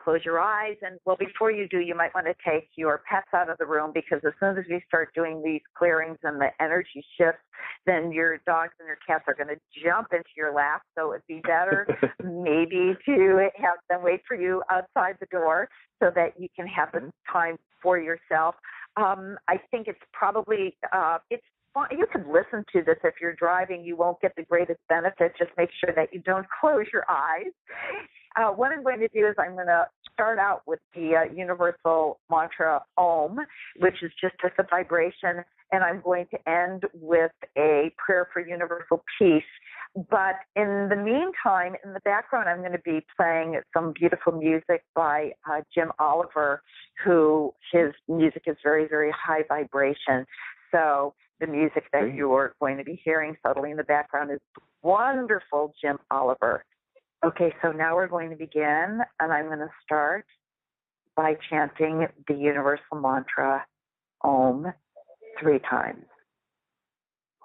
close your eyes. And, well, before you do, you might want to take your pets out of the room, because as soon as we start doing these clearings and the energy shifts, then your dogs and your cats are going to jump into your lap. So it'd be better maybe to have them wait for you outside the door so that you can have the time for yourself. I think it's probably, it's you could listen to this if you're driving. You won't get the greatest benefit. Just make sure that you don't close your eyes. What I'm going to do is I'm going to start out with the universal mantra Om, which is just a vibration, and I'm going to end with a prayer for universal peace. But in the meantime, in the background, I'm going to be playing some beautiful music by Jim Oliver, who his music is very, very high vibration. So the music that you're going to be hearing subtly in the background is wonderful, Jim Oliver. Okay, so now we're going to begin, and I'm going to start by chanting the universal mantra Om 3 times.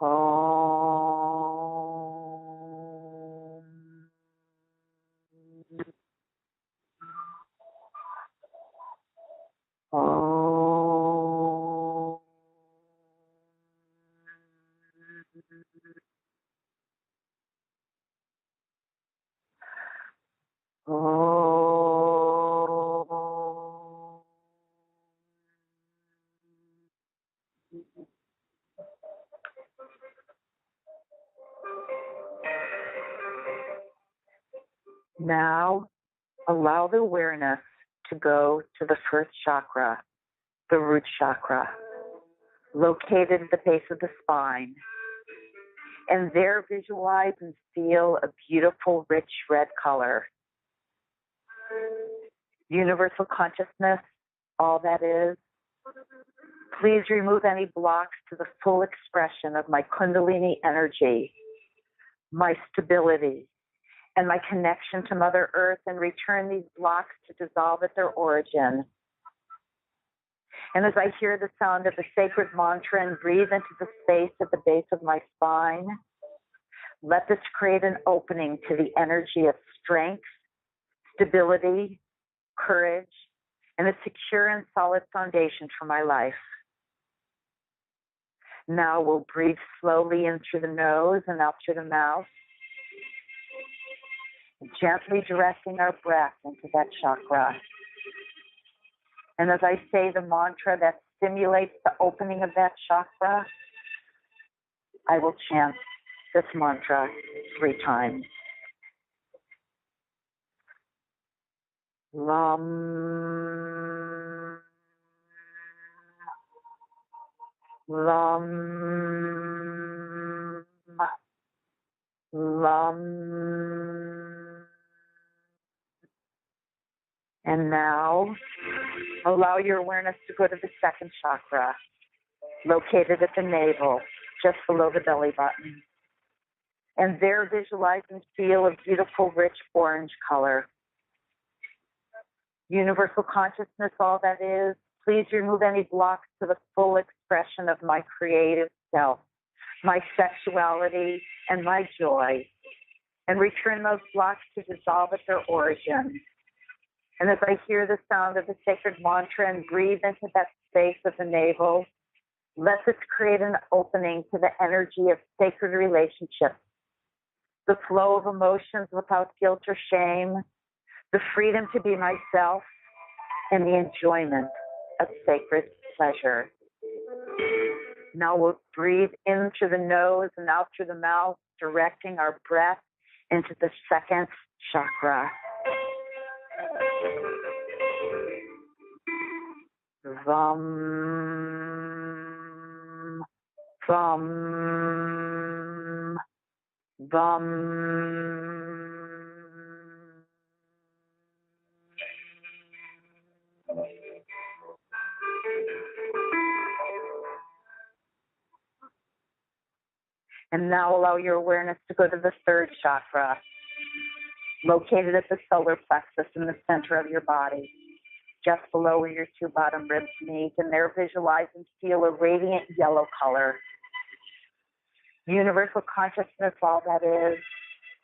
Om. Om. Now, allow the awareness to go to the first chakra, the root chakra, located at the base of the spine. And there visualize and feel a beautiful, rich red color. Universal consciousness, all that is. Please remove any blocks to the full expression of my Kundalini energy, my stability, and my connection to Mother Earth, and return these blocks to dissolve at their origin. And as I hear the sound of the sacred mantra and breathe into the space at the base of my spine, let this create an opening to the energy of strength, stability, courage, and a secure and solid foundation for my life. Now we'll breathe slowly in through the nose and out through the mouth, gently directing our breath into that chakra. And as I say the mantra that stimulates the opening of that chakra, I will chant this mantra 3 times. Lam. Lam. Lam. And now, allow your awareness to go to the second chakra, located at the navel, just below the belly button. And there visualize and feel a beautiful, rich orange color. Universal consciousness, all that is. Please remove any blocks to the full expression of my creative self, my sexuality, and my joy, and return those blocks to dissolve at their origin. And as I hear the sound of the sacred mantra and breathe into that space of the navel, let this create an opening to the energy of sacred relationships, the flow of emotions without guilt or shame, the freedom to be myself, and the enjoyment of sacred pleasure. Now we'll breathe in through the nose and out through the mouth, directing our breath into the second chakra. Vam, vam, vam. And now allow your awareness to go to the third chakra, located at the solar plexus in the center of your body, just below where your two bottom ribs meet. And there visualize and feel a radiant yellow color. Universal consciousness, all that is.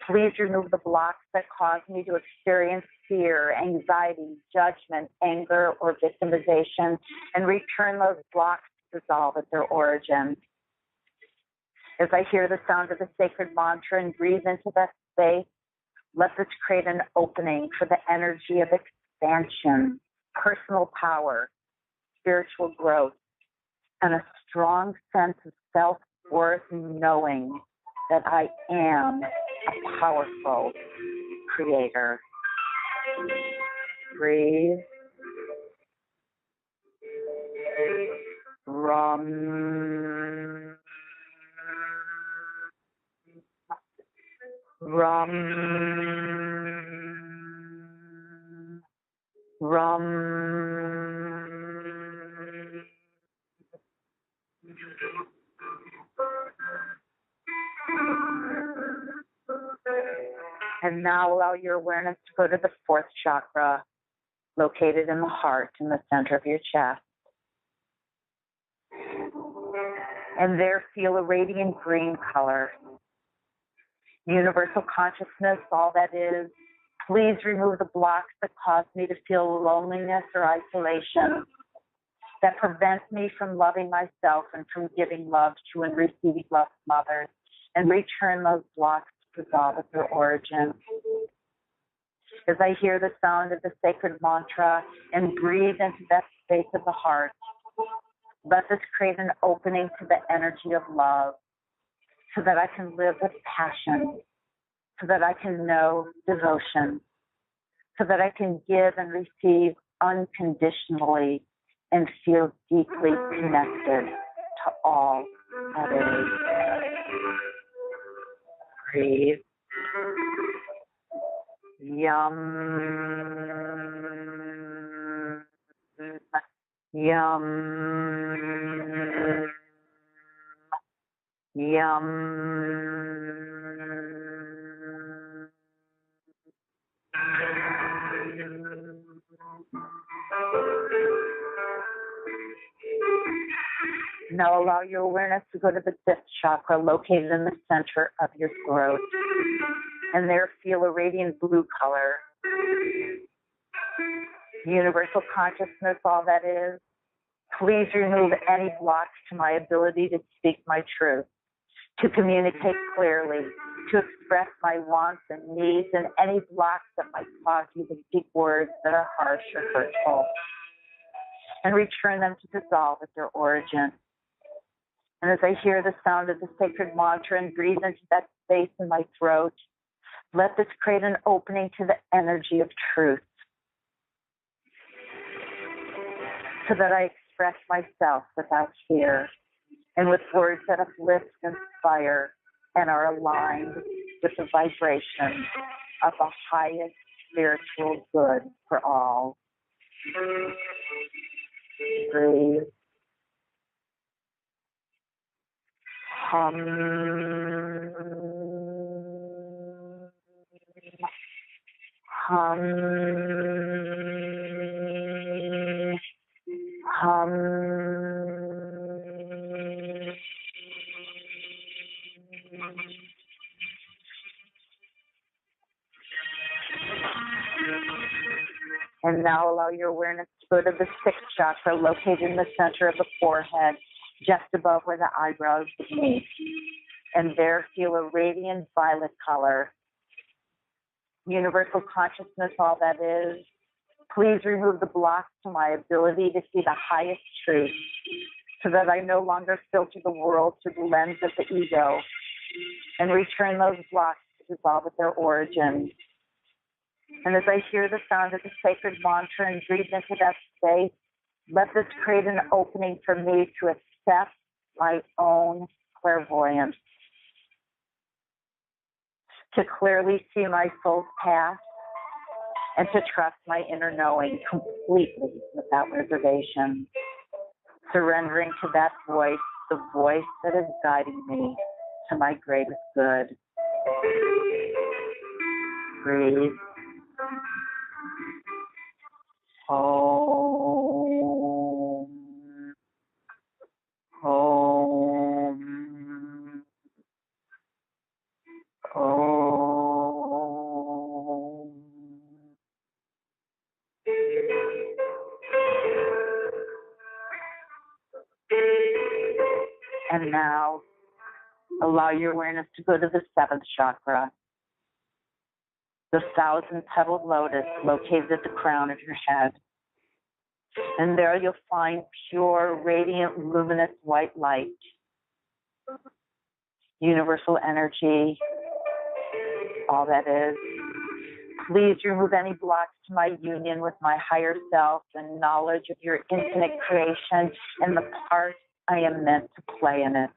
Please remove the blocks that cause me to experience fear, anxiety, judgment, anger, or victimization, and return those blocks to dissolve at their origin. As I hear the sound of the sacred mantra and breathe into that space, let this create an opening for the energy of expansion, personal power, spiritual growth, and a strong sense of self-worth, knowing that I am a powerful creator. Breathe. Rum. Rum. Rum. And now allow your awareness to go to the fourth chakra, located in the heart, in the center of your chest. And there feel a radiant green color. Universal consciousness, all that is. Please remove the blocks that cause me to feel loneliness or isolation, that prevent me from loving myself and from giving love to and receiving love from others, and return those blocks to dissolve at their origin. As I hear the sound of the sacred mantra and breathe into that space of the heart, let this create an opening to the energy of love, so that I can live with passion, so that I can know devotion, so that I can give and receive unconditionally and feel deeply connected to all that is. Breathe. Yum. Yum. Yum. Now allow your awareness to go to the fifth chakra, located in the center of your throat. And there feel a radiant blue color. Universal consciousness, all that is. Please remove any blocks to my ability to speak my truth, to communicate clearly, to express my wants and needs, and any blocks that might cause you to speak words that are harsh or hurtful, and return them to dissolve at their origin. And as I hear the sound of the sacred mantra and breathe into that space in my throat, let this create an opening to the energy of truth, so that I express myself without fear, and with words that uplift, inspire, and are aligned with the vibration of the highest spiritual good for all. Breathe. Hum. Hum. Hum. And now allow your awareness to go to the sixth chakra, located in the center of the forehead, just above where the eyebrows meet. And there feel a radiant violet color. Universal consciousness, all that is. Please remove the blocks to my ability to see the highest truth, so that I no longer filter the world through the lens of the ego, and return those blocks to dissolve at their origin. And as I hear the sound of the sacred mantra and breathe into that space, let this create an opening for me to accept my own clairvoyance, to clearly see my soul's path, and to trust my inner knowing completely without reservation, surrendering to that voice, the voice that is guiding me to my greatest good. Breathe. Om. Om. Om. And now, allow your awareness to go to the seventh chakra, the 1,000-petaled lotus located at the crown of your head. And there you'll find pure, radiant, luminous white light, universal energy, all that is. Please remove any blocks to my union with my higher self and knowledge of your infinite creation and the part I am meant to play in it.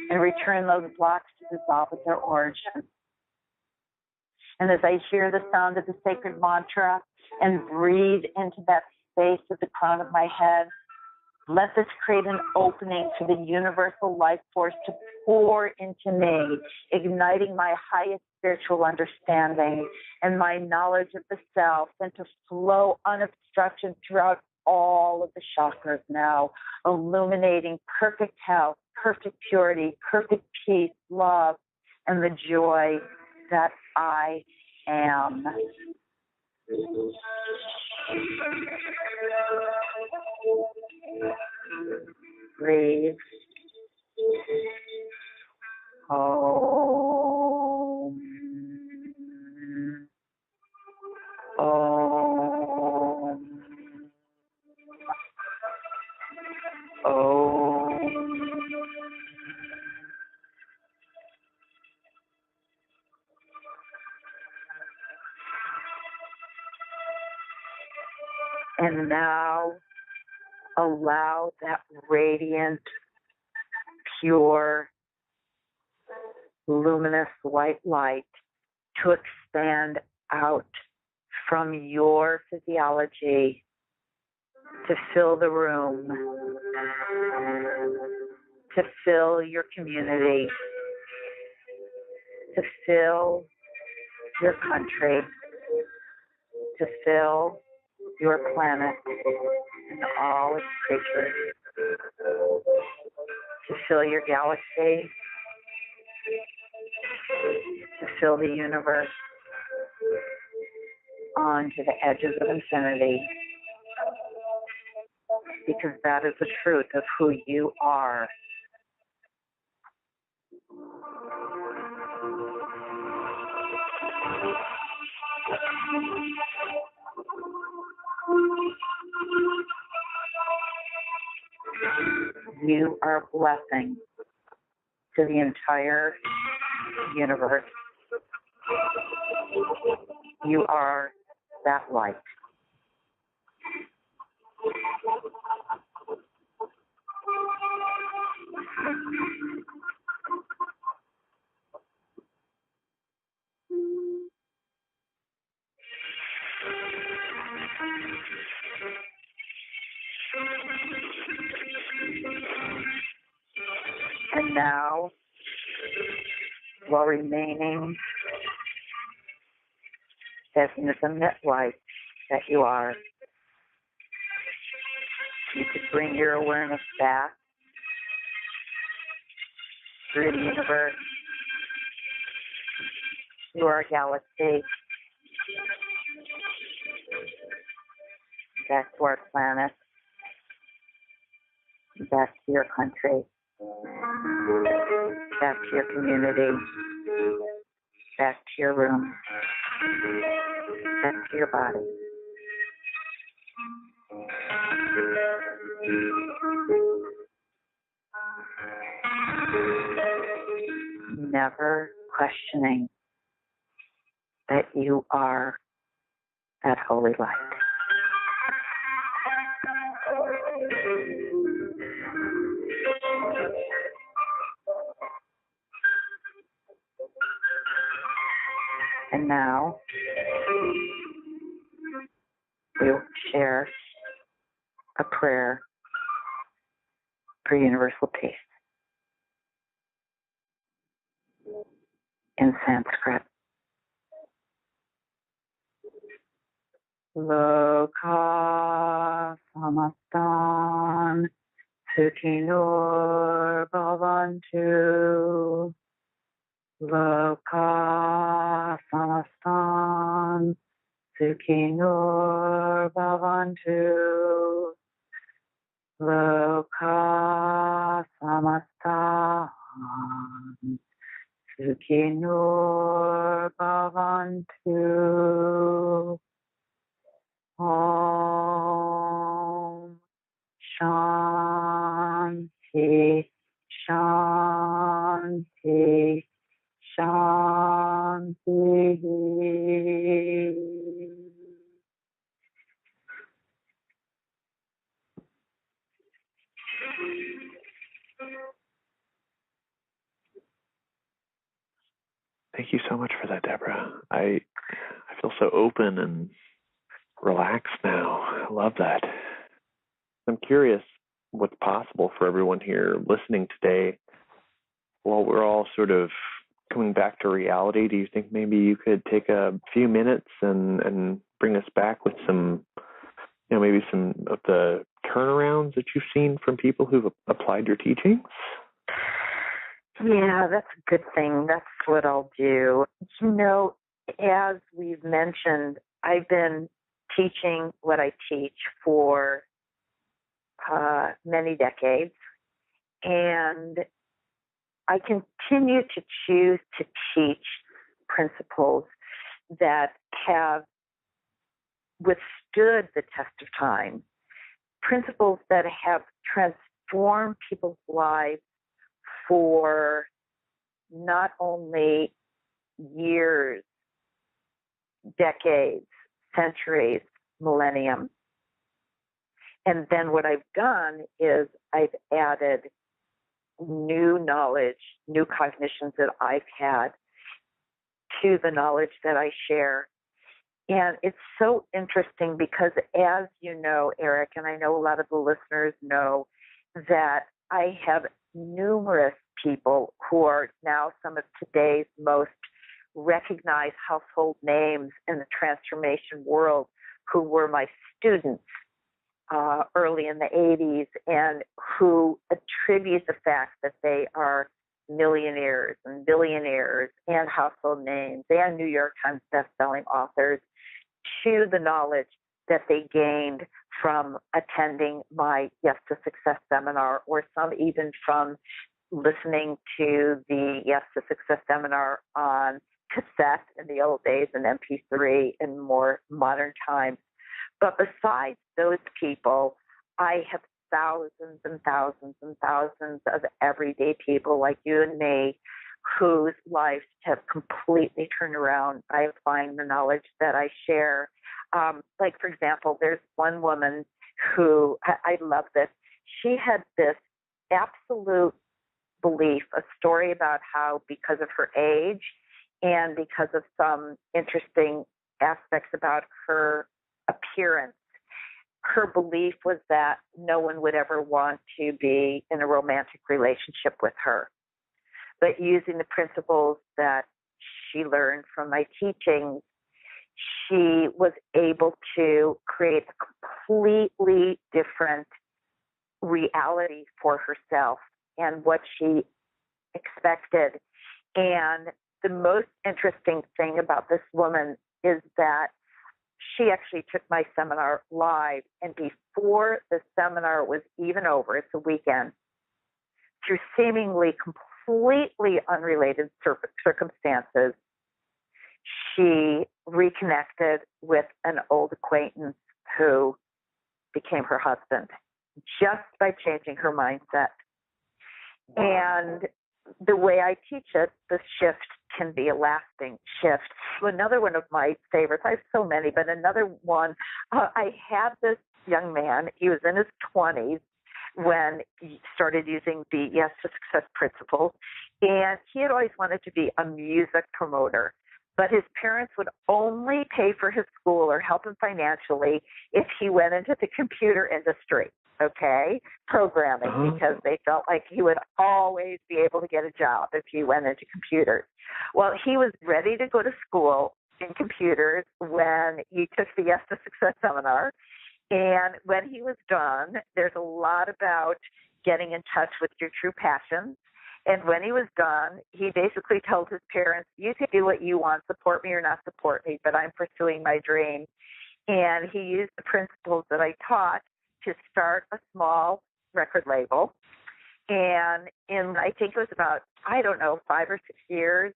And return those blocks to dissolve at their origin. And as I hear the sound of the sacred mantra and breathe into that space at the crown of my head, let this create an opening for the universal life force to pour into me, igniting my highest spiritual understanding and my knowledge of the self, and to flow unobstructed throughout all of the chakras now, illuminating perfect health, perfect purity, perfect peace, love, and the joy that I am. Breathe. Om. Om. Om. And now allow that radiant, pure, luminous white light to expand out from your physiology to fill the room, to fill your community, to fill your country, to fill your planet and all its creatures, to fill your galaxy, to fill the universe onto the edges of infinity, because that is the truth of who you are. You are a blessing to the entire universe. You are that light. And now, while remaining as infinite light that you are, you could bring your awareness back through the universe, through our galaxy, back to our planet, back to your country, back to your community, back to your room, back to your body. Never questioning that you are that holy light. And now we'll share a prayer for universal peace. in Sanskrit. Loka samastan sukhinor bhavantu. Loka samastan sukhinor bhavantu. Loka samastan sukhinor bhavantu. Om Shanti Shanti Shanti. Thank you so much for that, Debra. I feel so open and relaxed now. I love that. I'm curious what's possible for everyone here listening today. While we're all sort of coming back to reality, do you think maybe you could take a few minutes and bring us back with some, maybe some of the turnarounds that you've seen from people who've applied your teachings? Yeah, that's a good thing. That's what I'll do. As we've mentioned, I've been teaching what I teach for many decades, and I continue to choose to teach principles that have withstood the test of time, principles that have transformed people's lives for not only years, decades, centuries, millennium. And then what I've done is I've added new knowledge, new cognitions that I've had to the knowledge that I share. And it's so interesting because, as you know, Eric, and I know a lot of the listeners know, that I have numerous people who are now some of today's most recognized household names in the transformation world who were my students early in the 80s and who attribute the fact that they are millionaires and billionaires and household names and New York Times bestselling authors to the knowledge that they gained from attending my Yes to Success seminar, or some even from listening to the Yes to Success seminar on cassette in the old days and MP3 in more modern times. But besides those people, I have thousands and thousands and thousands of everyday people like you and me whose lives have completely turned around by applying the knowledge that I share. Like, for example, there's one woman who, I love this. She had this absolute belief, a story about how because of her age and because of some interesting aspects about her appearance, her belief was that no one would ever want to be in a romantic relationship with her. But using the principles that she learned from my teachings, she was able to create a completely different reality for herself and what she expected. And the most interesting thing about this woman is that she actually took my seminar live, and before the seminar was even over, it's a weekend, through seemingly completely unrelated circumstances, she reconnected with an old acquaintance who became her husband just by changing her mindset. And the way I teach it, the shift can be a lasting shift. So another one of my favorites, I have so many, but another one, I had this young man, he was in his 20s when he started using the Yes to Success principles, and he had always wanted to be a music promoter. But his parents would only pay for his school or help him financially if he went into the computer industry. okay, programming, because they felt like he would always be able to get a job if he went into computers. Well, he was ready to go to school in computers when he took the Yes to Success seminar. And when he was done, there's a lot about getting in touch with your true passions. And when he was done, he basically told his parents, you can do what you want, support me or not support me, but I'm pursuing my dream. And he used the principles that I taught to start a small record label. And in, I think it was about, 5 or 6 years,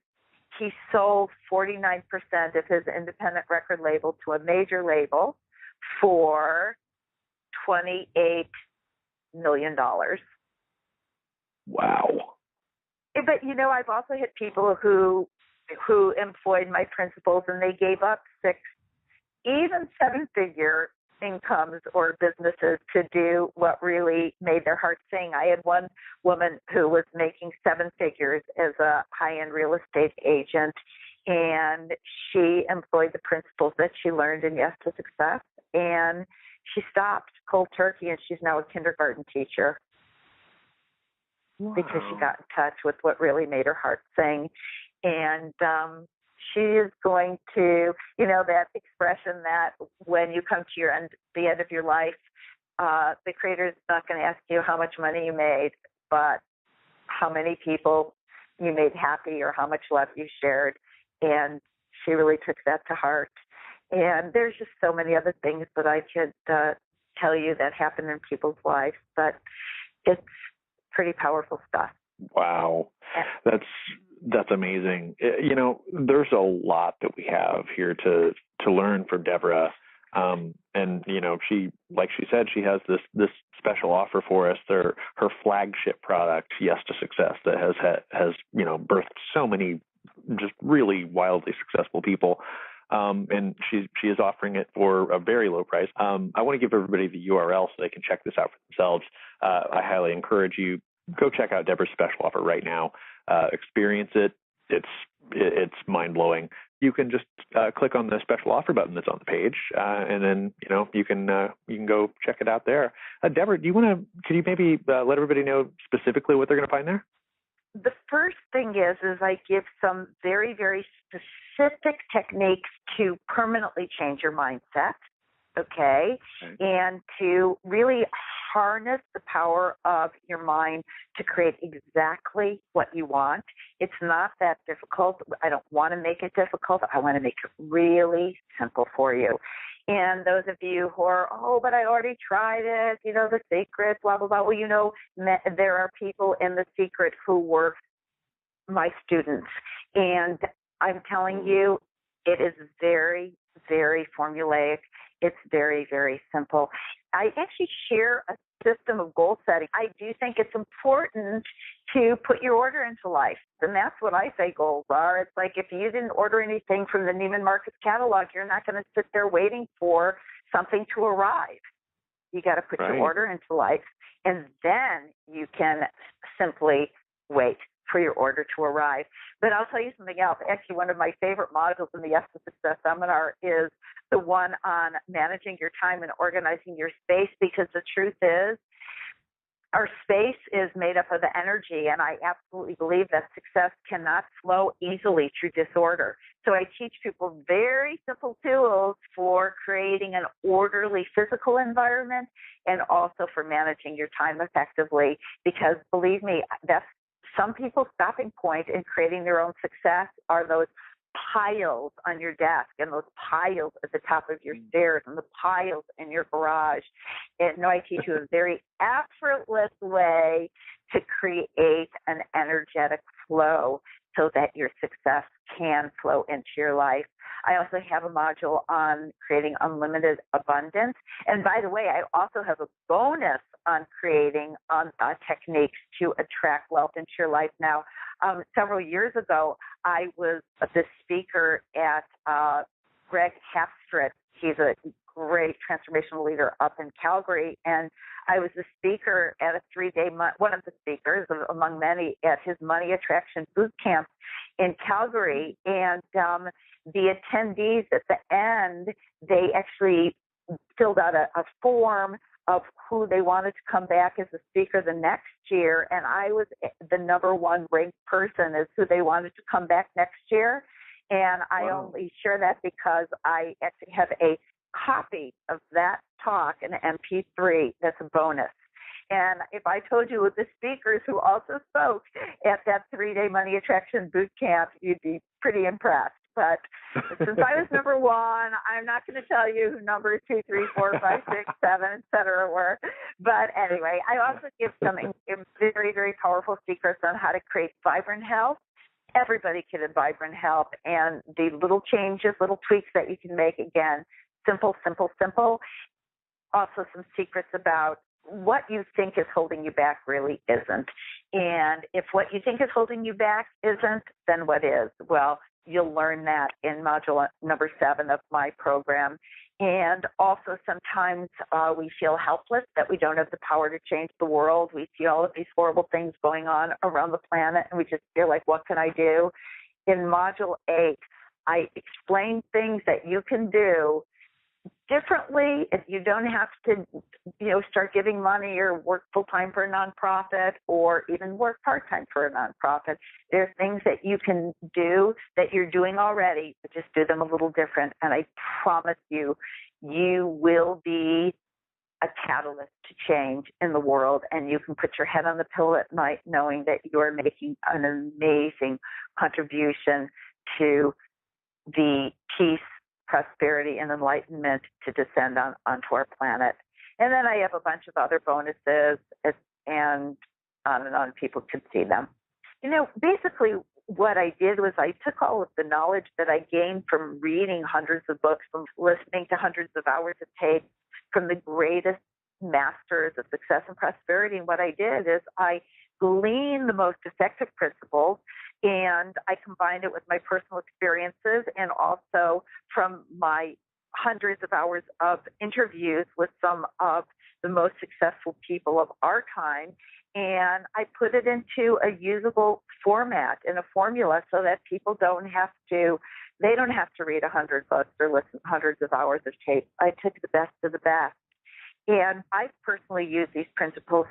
he sold 49% of his independent record label to a major label for $28 million. Wow. But, I've also had people who employed my principles and they gave up 6, even 7-figure incomes or businesses to do what really made their heart sing. I had one woman who was making 7 figures as a high-end real estate agent, and she employed the principles that she learned in Yes to Success, and she stopped cold turkey, and she's now a kindergarten teacher. Wow. Because she got in touch with what really made her heart sing. And she is going to, that expression that when you come to the end of your life, the Creator is not going to ask you how much money you made, but how many people you made happy or how much love you shared. And she really took that to heart. And there's just so many other things that I could tell you that happen in people's lives, but it's pretty powerful stuff. Wow. That's amazing. There's a lot that we have here to learn from Debra. And she, like she said, she has this special offer for us. Her flagship product, Yes to Success, that has birthed so many just really wildly successful people. And she is offering it for a very low price. I want to give everybody the URL so they can check this out for themselves. I highly encourage you, go check out Debra's special offer right now. Experience it. It's mind-blowing. You can just click on the special offer button that's on the page, and then you can go check it out there. Debra, could you maybe let everybody know specifically what they're going to find there? The first thing is I give some very, very specific techniques to permanently change your mindset, okay? And to really harness the power of your mind to create exactly what you want. It's not that difficult. I don't want to make it difficult. I want to make it really simple for you. And those of you who are, but I already tried it, The Secret, blah, blah, blah. Well, there are people in The Secret who were my students. And I'm telling you, it is very, very formulaic. It's very, very simple. I actually share a system of goal setting. I do think it's important to put your order into life. And that's what I say goals are. It's like if you didn't order anything from the Neiman Marcus catalog, you're not going to sit there waiting for something to arrive. You got to put your order into life, and then you can simply wait for your order to arrive. But I'll tell you something else. Actually, one of my favorite modules in the Yes to Success seminar is the one on managing your time and organizing your space, because the truth is our space is made up of the energy, and I absolutely believe that success cannot flow easily through disorder. So I teach people very simple tools for creating an orderly physical environment and also for managing your time effectively, because believe me, that's some people's stopping point in creating their own success are those piles on your desk and those piles at the top of your stairs and the piles in your garage. And I teach you a very effortless way to create an energetic flow so that your success can flow into your life. I also have a module on creating unlimited abundance. And by the way, I also have a bonus on creating techniques to attract wealth into your life. Now, several years ago, I was the speaker at Greg Hapstrid. He's a great transformational leader up in Calgary, and I was the speaker at a 3-day, one of the speakers among many at his Money Attraction Boot Camp in Calgary. And the attendees at the end, they actually filled out a form of who they wanted to come back as a speaker the next year, and I was the number one ranked person as who they wanted to come back next year. And I only share that because I actually have a copy of that talk, an MP3, that's a bonus. And if I told you the speakers who also spoke at that 3-day money attraction boot camp, you'd be pretty impressed. But since I was number one, I'm not going to tell you who numbers 2, 3, 4, 5, 6, 7, et cetera were. But anyway, I also give some very, very powerful secrets on how to create vibrant health. Everybody can have vibrant health, and the little changes, little tweaks that you can make, again, simple, simple, simple. Also some secrets about what you think is holding you back really isn't. And if what you think is holding you back isn't, then what is? Well, you'll learn that in module number 7 of my program. And also sometimes we feel helpless, that we don't have the power to change the world. We see all of these horrible things going on around the planet, and we just feel like, what can I do? In module 8, I explain things that you can do differently if you don't have to, start giving money or work full-time for a nonprofit or even work part-time for a nonprofit. There are things that you can do that you're doing already, but just do them a little different. And I promise you, you will be a catalyst to change in the world, and you can put your head on the pillow at night knowing that you are making an amazing contribution to the peace, prosperity, and enlightenment to descend onto our planet. And then I have a bunch of other bonuses, and on. People can see them. Basically what I did was I took all of the knowledge that I gained from reading hundreds of books, from listening to hundreds of hours of tape from the greatest masters of success and prosperity. And what I did is I gleaned the most effective principles, and I combined it with my personal experiences and also from my hundreds of hours of interviews with some of the most successful people of our time. And I put it into a usable format and a formula so that people don't have to read 100 books or listen to hundreds of hours of tape. I took the best of the best. And I personally use these principles.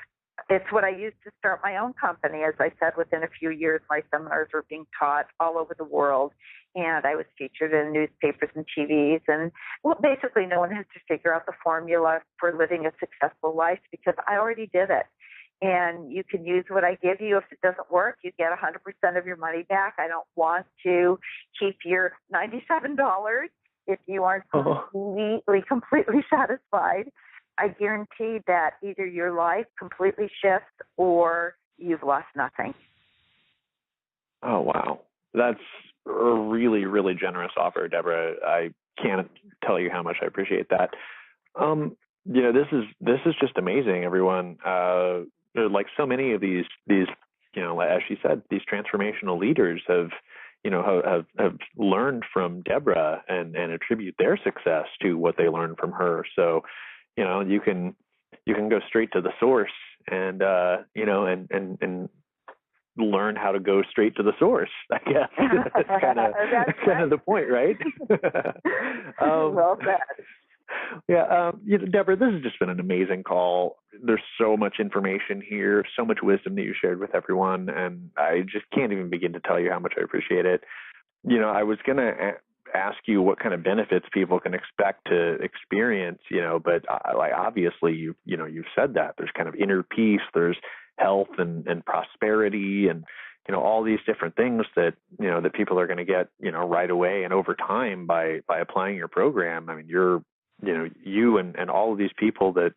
It's what I used to start my own company. As I said, within a few years, my seminars were being taught all over the world, and I was featured in newspapers and TVs. And basically no one has to figure out the formula for living a successful life because I already did it. And you can use what I give you. If it doesn't work, you get 100% of your money back. I don't want to keep your $97 if you aren't completely satisfied. I guarantee that either your life completely shifts or you've lost nothing. Oh, wow. That's a really, really generous offer, Debra. I can't tell you how much I appreciate that. This is just amazing, everyone. Like so many of these, as she said, these transformational leaders have learned from Debra and attribute their success to what they learned from her. So, you can go straight to the source and learn how to go straight to the source, I guess. That's kind of the point, right? Well said. Yeah, Debra, this has just been an amazing call. There's so much information here, so much wisdom that you shared with everyone, and I just can't even begin to tell you how much I appreciate it. I was going to ask you what kind of benefits people can expect to experience, but obviously you've said that there's kind of inner peace, there's health and prosperity and all these different things that that people are going to get right away and over time by applying your program. I mean, you and all of these people that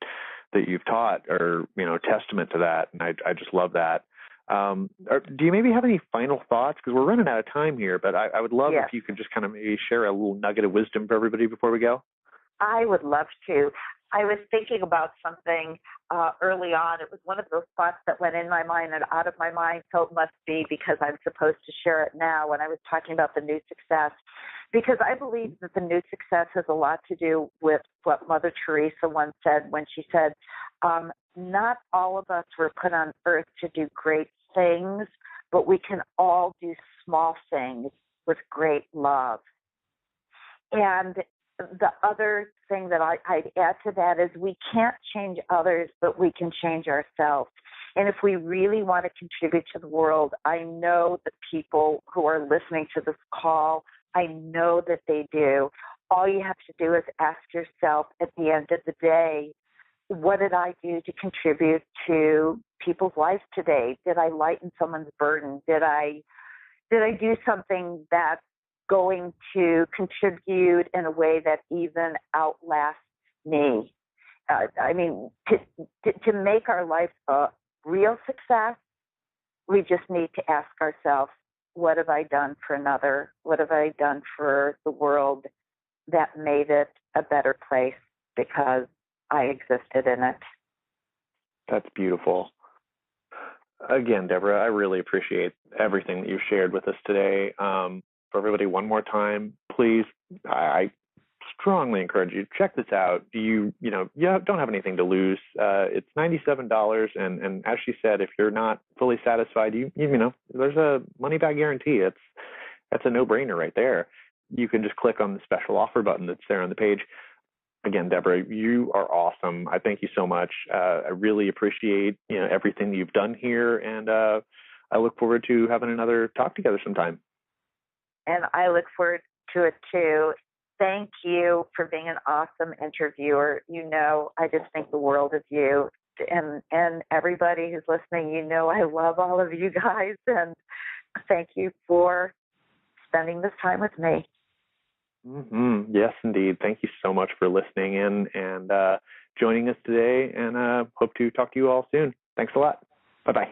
you've taught are testament to that, and I just love that. Do you maybe have any final thoughts? Because we're running out of time here, but I would love if you could just kind of maybe share a little nugget of wisdom for everybody before we go. I would love to. I was thinking about something early on. It was one of those thoughts that went in my mind and out of my mind, so it must be because I'm supposed to share it now when I was talking about the new success. Because I believe that the new success has a lot to do with what Mother Teresa once said when she said, not all of us were put on earth to do great things, but we can all do small things with great love. And the other thing that I'd add to that is we can't change others, but we can change ourselves. And if we really want to contribute to the world, I know the people who are listening to this call, I know that they do. All you have to do is ask yourself at the end of the day, what did I do to contribute to people's lives today? Did I lighten someone's burden? Did I do something that's going to contribute in a way that even outlasts me? To make our life a real success, we just need to ask ourselves, what have I done for another? What have I done for the world that made it a better place because I existed in it? That's beautiful. Again, Debra, I really appreciate everything that you've shared with us today. For everybody, one more time, please, I strongly encourage you to check this out. You don't have anything to lose. It's $97, and as she said, if you're not fully satisfied, you know, there's a money back guarantee. That's a no-brainer right there. You can just click on the special offer button that's there on the page. Again, Debra, you are awesome. I thank you so much. I really appreciate everything that you've done here, and I look forward to having another talk together sometime. And I look forward to it too. Thank you for being an awesome interviewer. I just think the world of you, and everybody who's listening. I love all of you guys, and thank you for spending this time with me. Mm-hmm. Yes, indeed. Thank you so much for listening in and joining us today, and hope to talk to you all soon. Thanks a lot. Bye-bye.